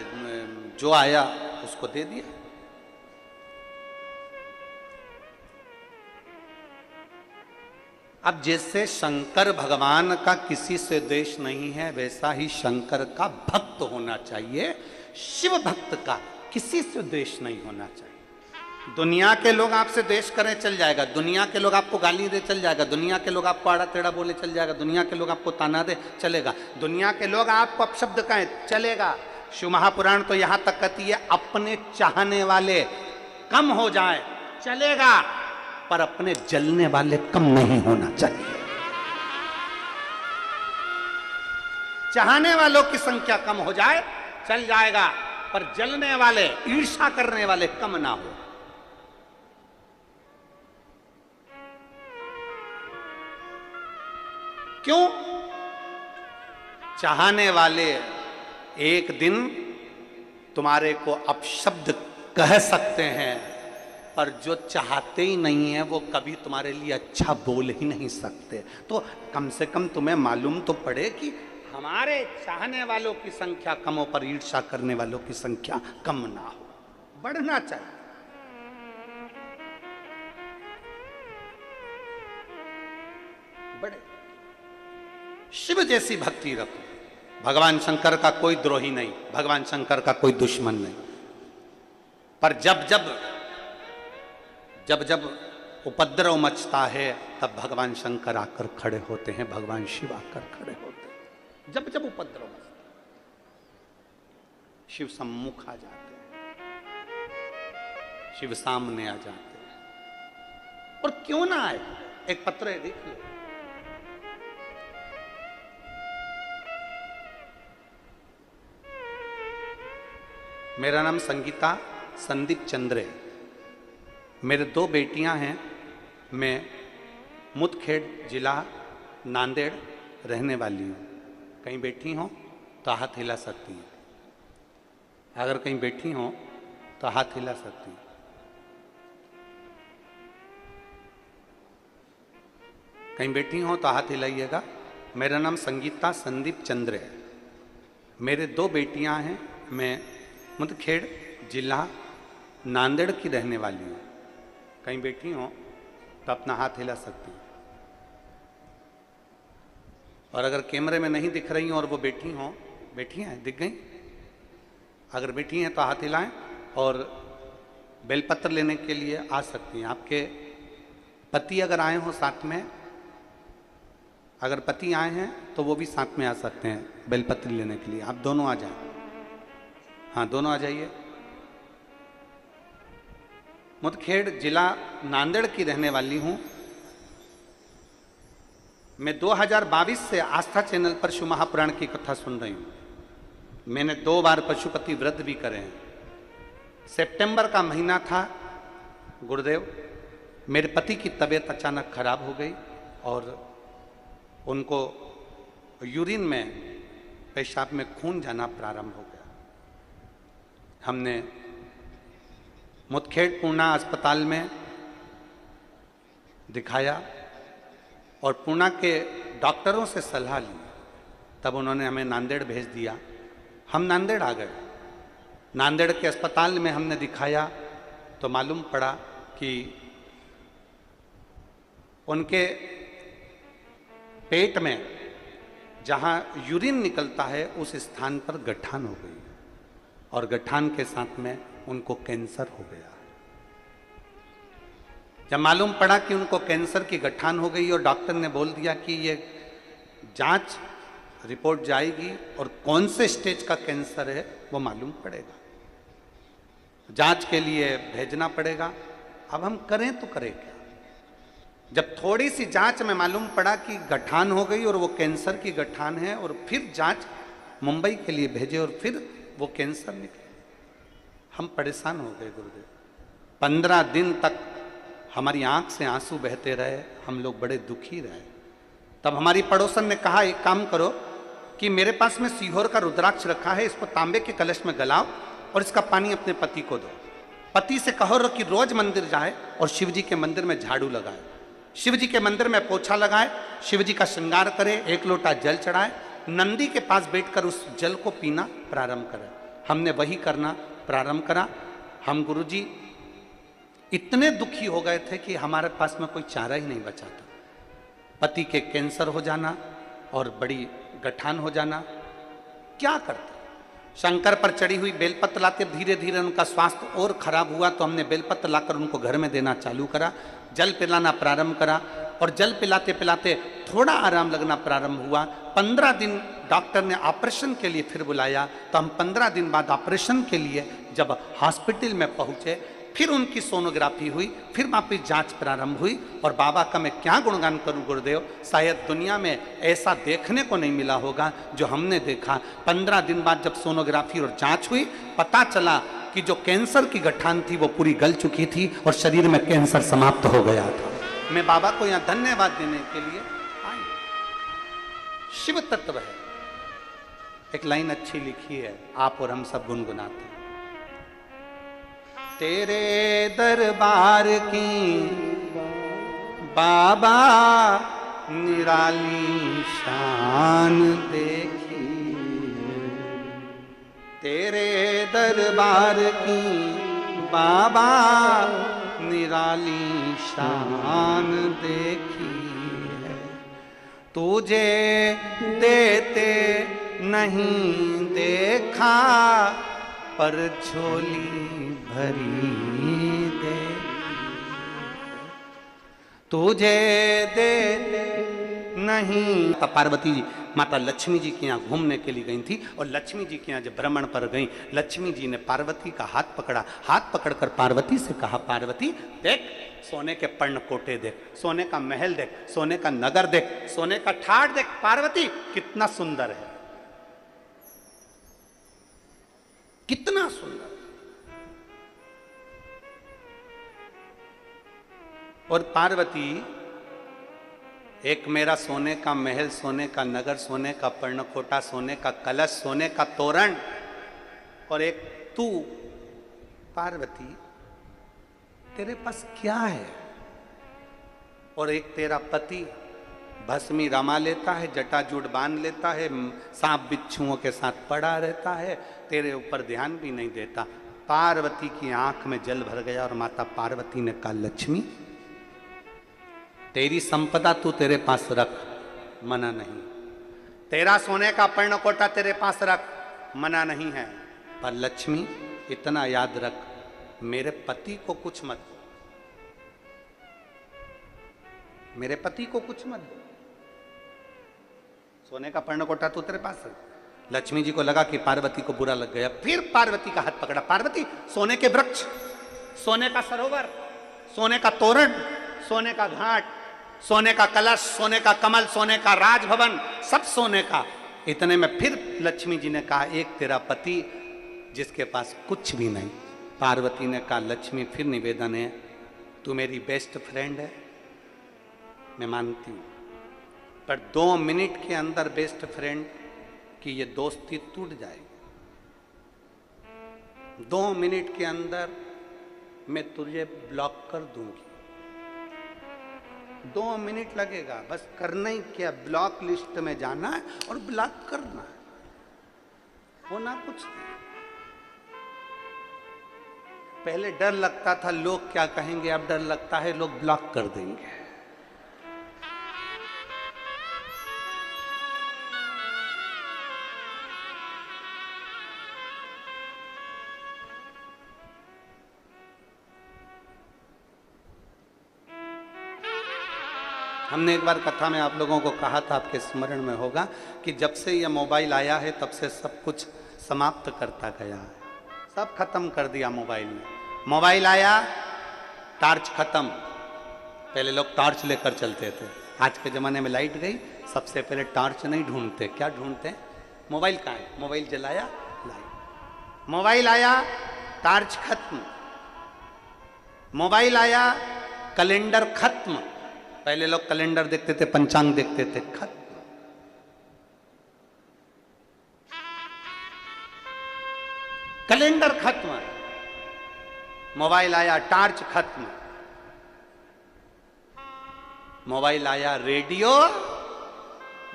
Speaker 1: जो आया उसको दे दिया। अब जैसे शंकर भगवान का किसी से द्वेष नहीं है, वैसा ही शंकर का भक्त होना चाहिए, शिव भक्त का किसी से द्वेष नहीं होना चाहिए। दुनिया के लोग आपसे द्वेष करें चल जाएगा, दुनिया के लोग आपको गाली दे चल जाएगा, दुनिया के लोग आपको आड़ा टेढ़ा बोले चल जाएगा, दुनिया के लोग आपको ताना दे चलेगा, दुनिया के लोग आपको अपशब्द कहें चलेगा। शिव महापुराण तो यहां तक कहती है अपने चाहने वाले कम हो जाए चलेगा, पर अपने जलने वाले कम नहीं होना चाहिए। चाहने वालों की संख्या कम हो जाए चल जाएगा, पर जलने वाले, ईर्ष्या करने वाले कम ना हो। क्यों? चाहने वाले एक दिन तुम्हारे को अपशब्द कह सकते हैं, पर जो चाहते ही नहीं है वो कभी तुम्हारे लिए अच्छा बोल ही नहीं सकते। तो कम से कम तुम्हें मालूम तो पड़े कि हमारे चाहने वालों की संख्या कम हो, पर ईर्ष्या करने वालों की संख्या कम ना हो, बढ़ना चाहिए। बड़े शिव जैसी भक्ति रखो। भगवान शंकर का कोई द्रोही नहीं, भगवान शंकर का कोई दुश्मन नहीं, पर जब जब उपद्रव मचता है तब भगवान शंकर आकर खड़े होते हैं, भगवान शिव आकर खड़े होते हैं। जब जब उपद्रव मचता शिव सम्मुख आ जाते हैं, शिव सामने आ जाते हैं। और क्यों ना आए, एक पत्र है देखिए, मेरा नाम संगीता संदीप चंद्र है, मेरे 2 बेटियां हैं, मैं मुदखेड़ जिला नांदेड़ रहने वाली हूँ। कहीं बैठी हो तो हाथ हिला सकती हैं, अगर कहीं बैठी हो तो हाथ हिला सकती हैं। कहीं बैठी हो तो हाथ हिलाइएगा। मेरा नाम संगीता संदीप चंद्र है, मेरे 2 बेटियां हैं, मैं मुदखेड़ जिला नांदेड़ की रहने वाली हूँ। कहीं बैठी हो तो अपना हाथ हिला सकती हैं, और अगर कैमरे में नहीं दिख रही हो और वो बैठी हो, बैठी हैं, दिख गई, अगर बैठी हैं तो हाथ हिलाएं, और बेलपत्र लेने के लिए आ सकती हैं। आपके पति अगर आए हो साथ में, अगर पति आए हैं तो वो भी साथ में आ सकते हैं बेलपत्र लेने के लिए। आप दोनों आ जाएं, हाँ दोनों आ जाइए। मुदखेड़ जिला नांदेड़ की रहने वाली हूँ। मैं 2022 से आस्था चैनल पर शिव महापुराण की कथा सुन रही हूँ। मैंने 2 बार पशुपति व्रत भी करे हैं। सितंबर का महीना था, गुरुदेव मेरे पति की तबीयत अचानक खराब हो गई और उनको यूरिन में, पेशाब में खून जाना प्रारंभ हो गया। हमने मुदखेड़ पूना अस्पताल में दिखाया और पूना के डॉक्टरों से सलाह ली, तब उन्होंने हमें नांदेड़ भेज दिया। हम नांदेड़ आ गए। नांदेड़ के अस्पताल में हमने दिखाया तो मालूम पड़ा कि उनके पेट में जहां यूरिन निकलता है उस स्थान पर गठान हो गई और गठान के साथ में उनको कैंसर हो गया। जब मालूम पड़ा कि उनको कैंसर की गठान हो गई और डॉक्टर ने बोल दिया कि ये जांच रिपोर्ट जाएगी और कौन से स्टेज का कैंसर है वो मालूम पड़ेगा, जांच के लिए भेजना पड़ेगा। अब हम करें तो करें क्या? जब थोड़ी सी जांच में मालूम पड़ा कि गठान हो गई और वो कैंसर की गठान है और फिर जांच मुंबई के लिए भेजे और फिर वो कैंसर निकले, हम परेशान हो गए गुरुदेव। 15 दिन तक हमारी आंख से आंसू बहते रहे, हम लोग बड़े दुखी रहे। तब हमारी पड़ोसन ने कहा एक काम करो कि मेरे पास में सीहोर का रुद्राक्ष रखा है, इसको तांबे के कलश में गलाओ और इसका पानी अपने पति को दो। पति से कहो कि रोज मंदिर जाए और शिव जी के मंदिर में झाड़ू लगाए, शिव जी के मंदिर में पोछा लगाए, शिव जी का श्रृंगार करे, 1 लोटा जल चढ़ाए, नंदी के पास बैठकर उस जल को पीना प्रारंभ करे। हमने वही करना प्रारंभ करा। हम गुरुजी इतने दुखी हो गए थे कि हमारे पास में कोई चारा ही नहीं बचा था। पति के कैंसर हो जाना और बड़ी गठान हो जाना, क्या करते? शंकर पर चढ़ी हुई बेलपत्र लाते, धीरे धीरे उनका स्वास्थ्य और खराब हुआ तो हमने बेलपत्र लाकर उनको घर में देना चालू करा, जल पिलाना प्रारंभ करा और जल पिलाते पिलाते थोड़ा आराम लगना प्रारंभ हुआ। 15 दिन डॉक्टर ने ऑपरेशन के लिए फिर बुलाया, तो हम 15 दिन बाद ऑपरेशन के लिए जब हॉस्पिटल में पहुंचे, फिर उनकी सोनोग्राफी हुई, फिर वापिस जांच प्रारंभ हुई। और बाबा का मैं क्या गुणगान करूं गुरुदेव, शायद दुनिया में ऐसा देखने को नहीं मिला होगा जो हमने देखा। 15 दिन बाद जब सोनोग्राफी और जांच हुई, पता चला कि जो कैंसर की गठान थी वो पूरी गल चुकी थी और शरीर में कैंसर समाप्त हो गया था। मैं बाबा को यहाँ धन्यवाद देने के लिए आई। शिव तत्व है। एक लाइन अच्छी लिखी है, आप और हम सब गुनगुनाते हैं। तेरे दरबार की बाबा निराली शान देखी, तेरे दरबार की बाबा निराली शान देखी है। तुझे देते नहीं देखा पर झोली भरी दे, तुझे दे नहीं। पार्वती जी माता लक्ष्मी जी के यहाँ घूमने के लिए गई थी और लक्ष्मी जी के यहाँ जब भ्रमण पर गई, लक्ष्मी जी ने पार्वती का हाथ पकड़ा, हाथ पकड़कर पार्वती से कहा, पार्वती देख सोने के पर्णकोटे देख, सोने का महल देख, सोने का नगर देख, सोने का ठाट देख, पार्वती कितना सुंदर है, कितना सुंदर। और पार्वती, एक मेरा सोने का महल, सोने का नगर, सोने का पर्णकोटा, सोने का कलश, सोने का तोरण, और एक तू पार्वती, तेरे पास क्या है? और एक तेरा पति भस्मी रमा लेता है, जटाजूट बांध लेता है, सांप बिच्छुओं के साथ पड़ा रहता है, तेरे ऊपर ध्यान भी नहीं देता। पार्वती की आंख में जल भर गया और माता पार्वती ने कहा, लक्ष्मी तेरी संपदा तू तेरे पास रख, मना नहीं, तेरा सोने का पर्णकोटा तेरे पास रख, मना नहीं है, पर लक्ष्मी इतना याद रख, मेरे पति को कुछ मत दो, मेरे पति को कुछ मत दो, सोने का पर्णकोटा तू तेरे पास रख। लक्ष्मी जी को लगा कि पार्वती को बुरा लग गया, फिर पार्वती का हाथ पकड़ा, पार्वती सोने के वृक्ष, सोने का सरोवर, सोने का तोरण, सोने का घाट, सोने का कलश, सोने का कमल, सोने का राजभवन, सब सोने का। इतने में फिर लक्ष्मी जी ने कहा, एक तेरा पति जिसके पास कुछ भी नहीं। पार्वती ने कहा, लक्ष्मी फिर निवेदन है, तू मेरी बेस्ट फ्रेंड है, मैं मानती हूं, पर 2 मिनट के अंदर बेस्ट फ्रेंड की ये दोस्ती टूट जाएगी। 2 मिनट के अंदर मैं तुझे ब्लॉक कर दूंगी। 2 मिनट लगेगा, बस करना ही क्या, ब्लॉक लिस्ट में जाना है और ब्लॉक करना है, होना कुछ नहीं। पहले डर लगता था लोग क्या कहेंगे, अब डर लगता है लोग ब्लॉक कर देंगे। हमने एक बार कथा में आप लोगों को कहा था, आपके स्मरण में होगा, कि जब से यह मोबाइल आया है तब से सब कुछ समाप्त करता गया है, सब खत्म कर दिया मोबाइल ने। मोबाइल आया, टॉर्च खत्म। पहले लोग टॉर्च लेकर चलते थे, आज के ज़माने में लाइट गई, सबसे पहले टॉर्च नहीं ढूंढते, क्या ढूंढते? मोबाइल कहाँ है, मोबाइल जलाया, लाइट। मोबाइल आया, टॉर्च खत्म। मोबाइल आया, कैलेंडर खत्म। पहले लोग कैलेंडर देखते थे, पंचांग देखते थे, खत्म। कैलेंडर खत्म, मोबाइल आया, टॉर्च खत्म। मोबाइल आया, रेडियो,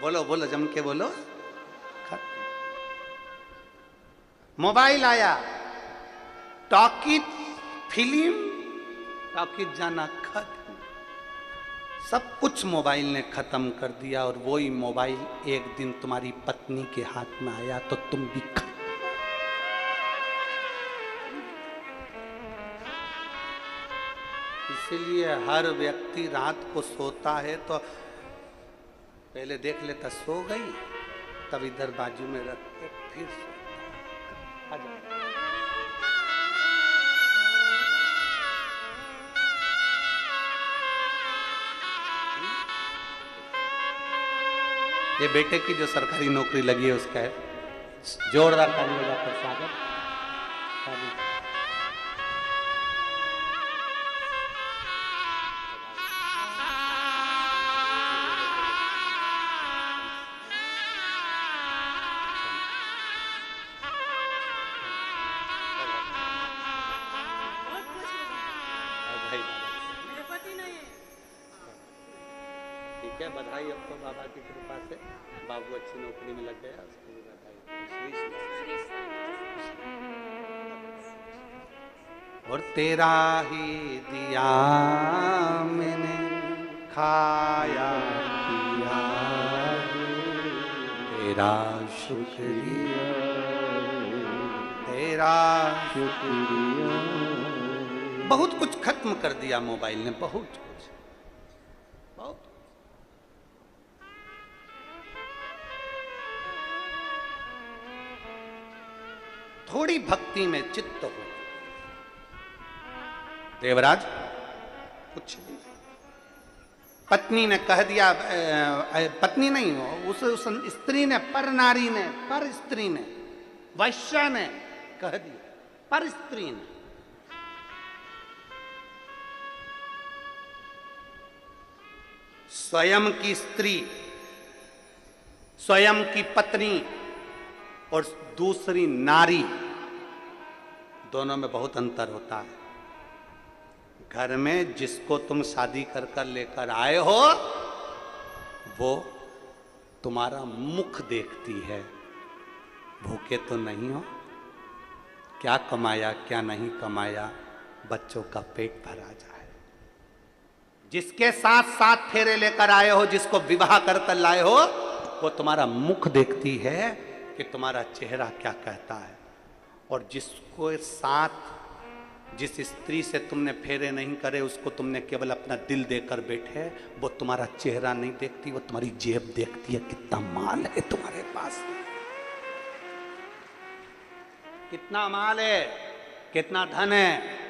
Speaker 1: बोलो बोलो जम के बोलो, खत्म। मोबाइल आया, टॉकीज फिल्म, टॉकीज जाना खत्म। सब कुछ मोबाइल ने खत्म कर दिया। और वही मोबाइल एक दिन तुम्हारी पत्नी के हाथ में आया तो तुम भी खत्म। इसीलिए हर व्यक्ति रात को सोता है तो पहले देख लेता सो गई, तब इधर बाजू में रख के फिर सोता। ये बेटे की जो सरकारी नौकरी लगी है उसका है, जोरदार ताली बजाकर स्वागत। ठीक है, बधाई। अब तो बाबा की कृपा से बाबू अच्छी नौकरी में लग गया, उसके लिए बधाई। और तेरा ही दिया मैंने खाया पिया, तेरा शुक्रिया, तेरा शुक्रिया। बहुत कुछ खत्म कर दिया मोबाइल ने, बहुत कुछ, बहुत। थोड़ी भक्ति में चित्त हो। देवराज कुछ नहीं, पत्नी ने कह दिया, पत्नी नहीं हो, उस स्त्री ने, पर नारी ने, पर स्त्री ने, वैश्या ने कह दिया, पर स्त्री ने। स्वयं की स्त्री, स्वयं की पत्नी और दूसरी नारी, दोनों में बहुत अंतर होता है। घर में जिसको तुम शादी कर कर लेकर आए हो वो तुम्हारा मुख देखती है, भूखे तो नहीं हो, क्या कमाया क्या नहीं कमाया, बच्चों का पेट भरा जाए। जिसके साथ साथ फेरे लेकर आए हो, जिसको विवाह कर कर लाए हो, वो तुम्हारा मुख देखती है कि तुम्हारा चेहरा क्या कहता है। और जिसको साथ, जिस स्त्री से तुमने फेरे नहीं करे, उसको तुमने केवल अपना दिल देकर बैठे, वो तुम्हारा चेहरा नहीं देखती, वो तुम्हारी जेब देखती है, कितना माल है तुम्हारे पास, कितना माल है, कितना धन है।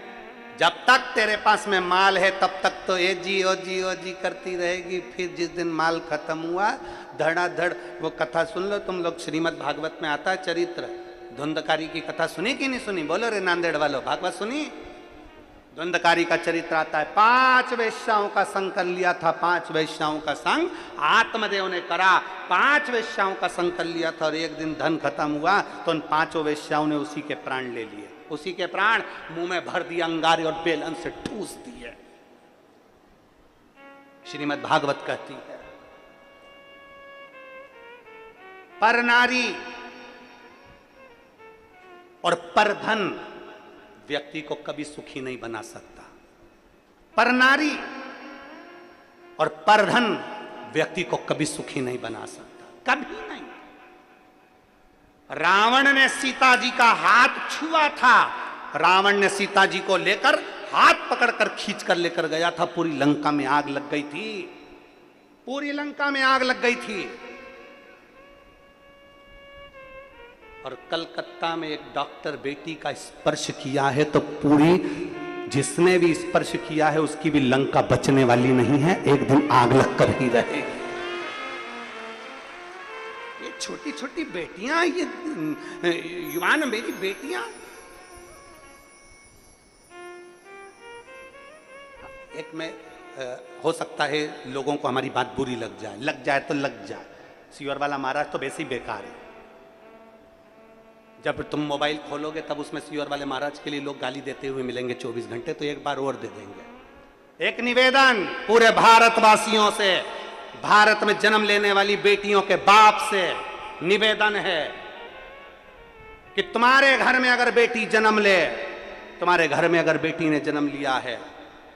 Speaker 1: जब तक तेरे पास में माल है तब तक तो ये जी ओ जी ओ जी करती रहेगी। फिर जिस दिन माल खत्म हुआ, धड़ाधड़, वो कथा सुन लो तुम लोग, श्रीमद् भागवत में आता है चरित्र, धुंधकारी की कथा सुनी कि नहीं सुनी? बोलो रे नांदेड़ वालों, भागवत सुनी? द्वंद्वकारी का चरित्र आता है, 5 वेश्याओं का संग कर लिया था, 5 वेश्याओं का संग आत्मदेव ने करा, 5 वेश्याओं का संग कर लिया था और एक दिन धन खत्म हुआ तो उन 5 वेश्याओं ने उसी के प्राण ले लिए, उसी के प्राण मुंह में भर दिया अंगारे और बेलन से ठूस दिए। श्रीमद् भागवत कहती है, पर नारी और पर धन व्यक्ति को कभी सुखी नहीं बना सकता। पर नारी और पर धन व्यक्ति को कभी सुखी नहीं बना सकता, कभी नहीं। रावण ने सीता जी का हाथ छुआ था, रावण ने सीता जी को लेकर हाथ पकड़कर खींचकर लेकर गया था, पूरी लंका में आग लग गई थी, पूरी लंका में आग लग गई थी। और कलकत्ता में एक डॉक्टर बेटी का स्पर्श किया है तो पूरी, जिसने भी स्पर्श किया है उसकी भी लंका बचने वाली नहीं है, एक दिन आग लगकर ही रहेगी। ये छोटी छोटी बेटियां, ये युवान मेरी बेटियां, एक में हो सकता है लोगों को हमारी बात बुरी लग जाए तो लग जाए। सीवर वाला महाराज तो वैसे ही बेकार है, जब तुम मोबाइल खोलोगे तब उसमें सीवर वाले महाराज के लिए लोग गाली देते हुए मिलेंगे 24 घंटे, तो एक बार और दे देंगे। एक निवेदन पूरे भारतवासियों से, भारत में जन्म लेने वाली बेटियों के बाप से निवेदन है कि तुम्हारे घर में अगर बेटी जन्म ले, तुम्हारे घर में अगर बेटी ने जन्म लिया है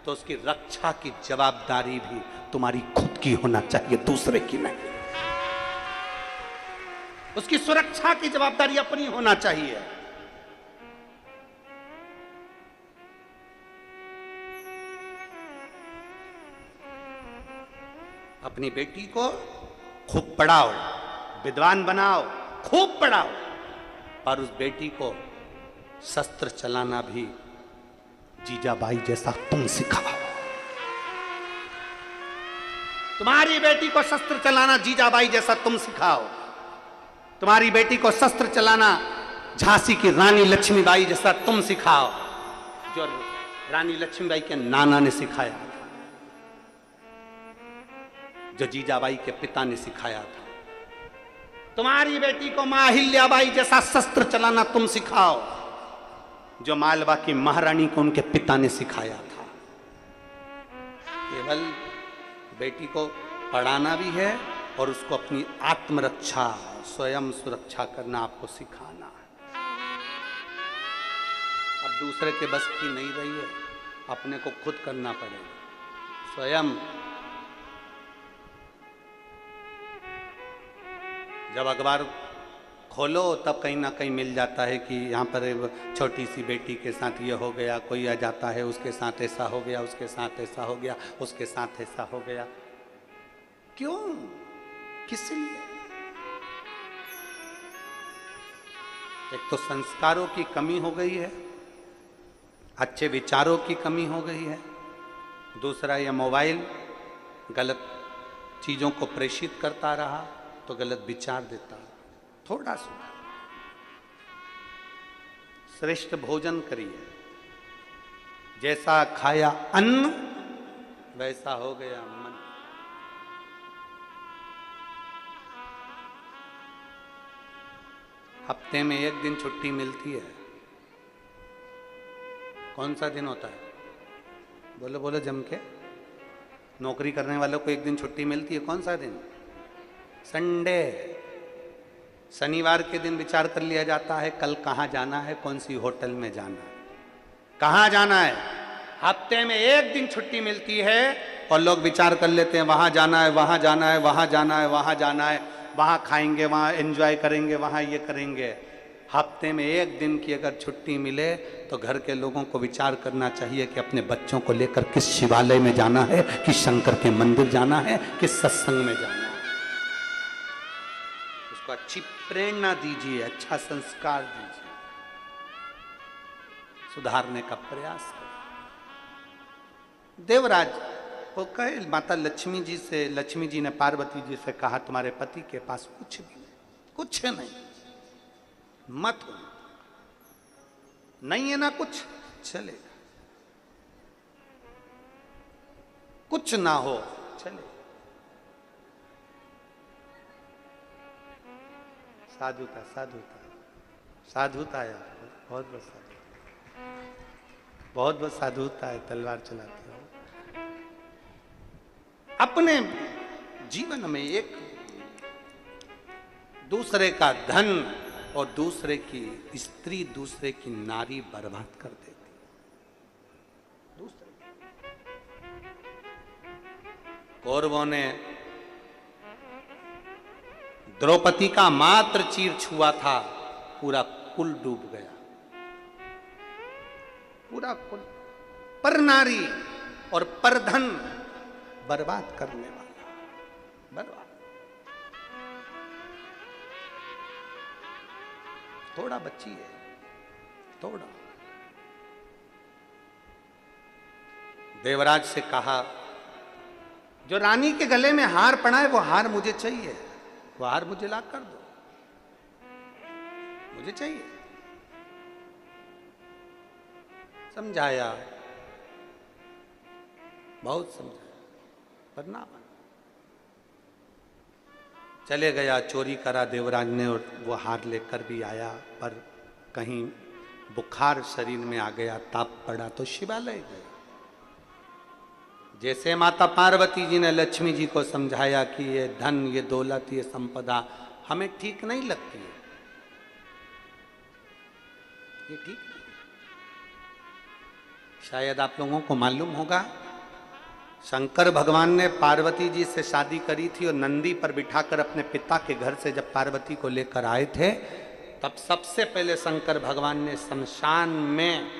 Speaker 1: तो उसकी रक्षा की जवाबदारी भी तुम्हारी खुद की होना चाहिए, दूसरे की नहीं। उसकी सुरक्षा की जवाबदारी अपनी होना चाहिए। अपनी बेटी को खूब पढ़ाओ, विद्वान बनाओ, खूब पढ़ाओ, और उस बेटी को शस्त्र चलाना भी जीजाबाई जैसा तुम सिखाओ। तुम्हारी बेटी को शस्त्र चलाना जीजाबाई जैसा तुम सिखाओ। तुम्हारी बेटी को शस्त्र चलाना झांसी की रानी लक्ष्मीबाई जैसा तुम सिखाओ, जो रानी लक्ष्मीबाई के नाना ने सिखाया था, जो जीजाबाई के पिता ने सिखाया था। तुम्हारी बेटी को मां अहिल्याबाई जैसा शस्त्र चलाना तुम सिखाओ, जो मालवा की महारानी को उनके पिता ने सिखाया था। केवल बेटी को पढ़ाना भी है और उसको अपनी आत्मरक्षा, स्वयं सुरक्षा करना आपको सिखाना है। अब दूसरे के बस की नहीं रही है, अपने को खुद करना पड़ेगा स्वयं। जब अखबार खोलो तब कहीं ना कहीं मिल जाता है कि यहाँ पर छोटी सी बेटी के साथ ये हो गया, कोई आ जाता है उसके साथ ऐसा हो गया, उसके साथ ऐसा हो गया, उसके साथ ऐसा हो गया। क्यों, किस लिए? एक तो संस्कारों की कमी हो गई है, अच्छे विचारों की कमी हो गई है, दूसरा ये मोबाइल गलत चीज़ों को प्रेषित करता रहा तो गलत विचार देता। थोड़ा सा श्रेष्ठ भोजन करिए, जैसा खाया अन्न वैसा हो गया मन। हफ्ते में एक दिन छुट्टी मिलती है, कौन सा दिन होता है? बोलो बोलो जम के। नौकरी करने वालों को एक दिन छुट्टी मिलती है, कौन सा दिन? संडे। शनिवार के दिन विचार कर लिया जाता है कल कहाँ जाना है, कौन सी होटल में जाना है, कहाँ जाना है। हफ्ते में एक दिन छुट्टी मिलती है और लोग विचार कर लेते हैं वहाँ जाना है, वहाँ जाना है, वहाँ जाना है, वहाँ जाना है, वहाँ खाएंगे, वहाँ एंजॉय करेंगे, वहाँ ये करेंगे। हफ्ते में एक दिन की अगर छुट्टी मिले तो घर के लोगों को विचार करना चाहिए कि अपने बच्चों को लेकर किस शिवालय में जाना है, किस शंकर के मंदिर जाना है, किस सत्संग में जाना है। उसको अच्छी प्रेरणा दीजिए, अच्छा संस्कार दीजिए, सुधारने का प्रयास करें। देवराज वो कहे माता लक्ष्मी जी से, लक्ष्मी जी ने पार्वती जी से कहा तुम्हारे पति के पास कुछ भी नहीं, कुछ नहीं, मत हो, नहीं है ना कुछ, चलेगा। कुछ ना हो चले। साधुता साधुता साधुता है आपको, बहुत बहुत साधुता, बहुत बहुत साधुता है। तलवार चलाते हो अपने जीवन में, एक दूसरे का धन और दूसरे की स्त्री, दूसरे की नारी बर्बाद कर देती। दूसरे कौरवों ने द्रौपदी का मात्र चीर छुआ था, पूरा कुल डूब गया, पूरा कुल। पर नारी और पर धन बर्बाद करने वाला, बर्बाद। थोड़ा बच्ची है, थोड़ा। देवराज से कहा, जो रानी के गले में हार पड़ा है वो हार मुझे चाहिए, वो हार मुझे ला कर दो, मुझे चाहिए। समझाया, बहुत समझाया, पर ना बना। चले गया, चोरी करा देवराज ने और वो हार लेकर भी आया, पर कहीं बुखार शरीर में आ गया, ताप पड़ा तो शिवालय गया। जैसे माता पार्वती जी ने लक्ष्मी जी को समझाया कि ये धन, ये दौलत, ये संपदा हमें ठीक नहीं लगती है, ये ठीक नहीं। शायद आप लोगों को मालूम होगा, शंकर भगवान ने पार्वती जी से शादी करी थी और नंदी पर बिठाकर अपने पिता के घर से जब पार्वती को लेकर आए थे, तब सबसे पहले शंकर भगवान ने शमशान में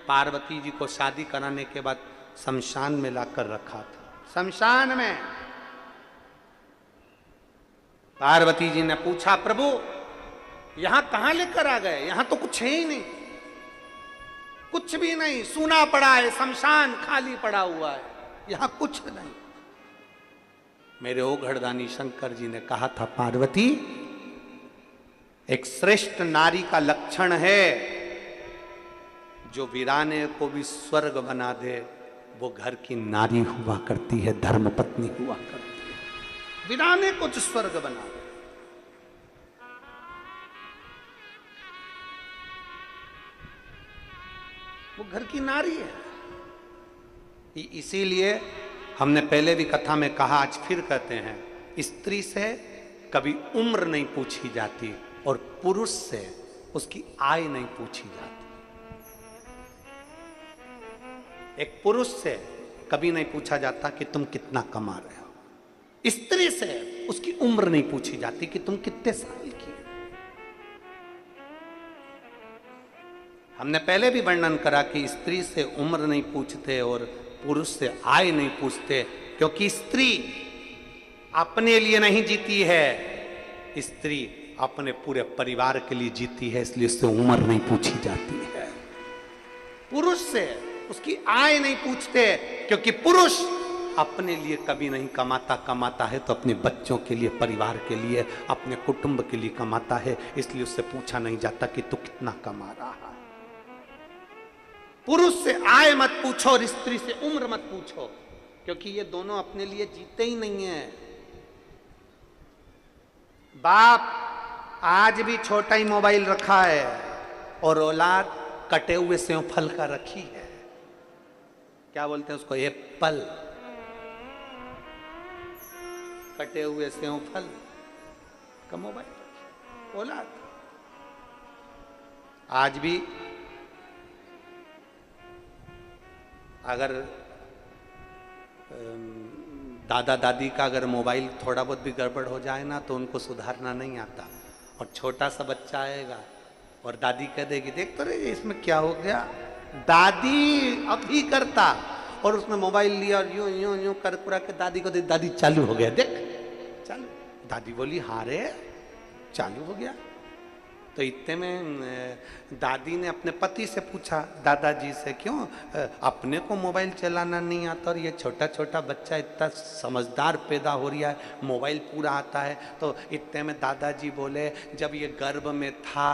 Speaker 1: पार्वती जी को शादी कराने के बाद शमशान में लाकर रखा था। शमशान में पार्वती जी ने पूछा, प्रभु यहां कहां लेकर आ गए? यहां तो कुछ है ही नहीं, कुछ भी नहीं, सूना पड़ा है, शमशान खाली पड़ा हुआ है, यहां कुछ नहीं। मेरे ओघड़दानी शंकर जी ने कहा था, पार्वती एक श्रेष्ठ नारी का लक्षण है, जो वीराने को भी स्वर्ग बना दे, वो घर की नारी हुआ करती है, धर्मपत्नी हुआ करती है। वीराने को जो स्वर्ग बना दे, वो घर की नारी है। इसीलिए हमने पहले भी कथा में कहा, आज फिर कहते हैं, स्त्री से कभी उम्र नहीं पूछी जाती और पुरुष से उसकी आय नहीं पूछी जाती। एक पुरुष से कभी नहीं पूछा जाता कि तुम कितना कमा रहे हो, स्त्री से उसकी उम्र नहीं पूछी जाती कि तुम कितने साल की। हमने पहले भी वर्णन करा कि स्त्री से उम्र नहीं पूछते और पुरुष से आय नहीं पूछते, क्योंकि स्त्री अपने लिए नहीं जीती है, स्त्री अपने पूरे परिवार के लिए जीती है, इसलिए उससे उम्र नहीं पूछी जाती है। पुरुष से उसकी आय नहीं पूछते, क्योंकि पुरुष अपने लिए कभी नहीं कमाता, कमाता है तो अपने बच्चों के लिए, परिवार के लिए, अपने कुटुंब के लिए कमाता है, इसलिए उससे पूछा नहीं जाता कि तू कितना कमा रहा है। पुरुष से आय मत पूछो और स्त्री से उम्र मत पूछो, क्योंकि ये दोनों अपने लिए जीते ही नहीं है। बाप आज भी छोटा ही मोबाइल रखा है और औलाद कटे हुए सेव फल का रखी है। क्या बोलते हैं उसको? एप्पल, कटे हुए सेव फल का मोबाइल औलाद। आज भी अगर दादा दादी का अगर मोबाइल थोड़ा बहुत भी गड़बड़ हो जाए ना, तो उनको सुधारना नहीं आता, और छोटा सा बच्चा आएगा और दादी कह देगी, देख तो रही इसमें क्या हो गया, दादी अभी करता, और उसने मोबाइल लिया और यूं यूं यूं कर कुरा के दादी को दे, दादी चालू हो गया, देख चालू। दादी बोली, हाँ रे चालू हो गया। तो इतने में दादी ने अपने पति से पूछा, दादाजी से, क्यों अपने को मोबाइल चलाना नहीं आता और ये छोटा छोटा बच्चा इतना समझदार पैदा हो रहा है, मोबाइल पूरा आता है। तो इतने में दादाजी बोले, जब ये गर्भ में था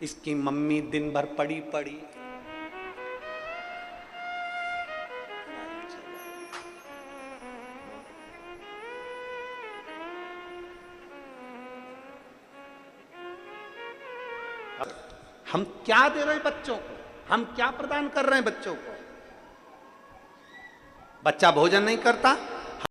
Speaker 1: इसकी मम्मी दिन भर पड़ी पड़ी हम क्या दे रहे हैं बच्चों को, हम क्या प्रदान कर रहे हैं बच्चों को? बच्चा भोजन नहीं करता,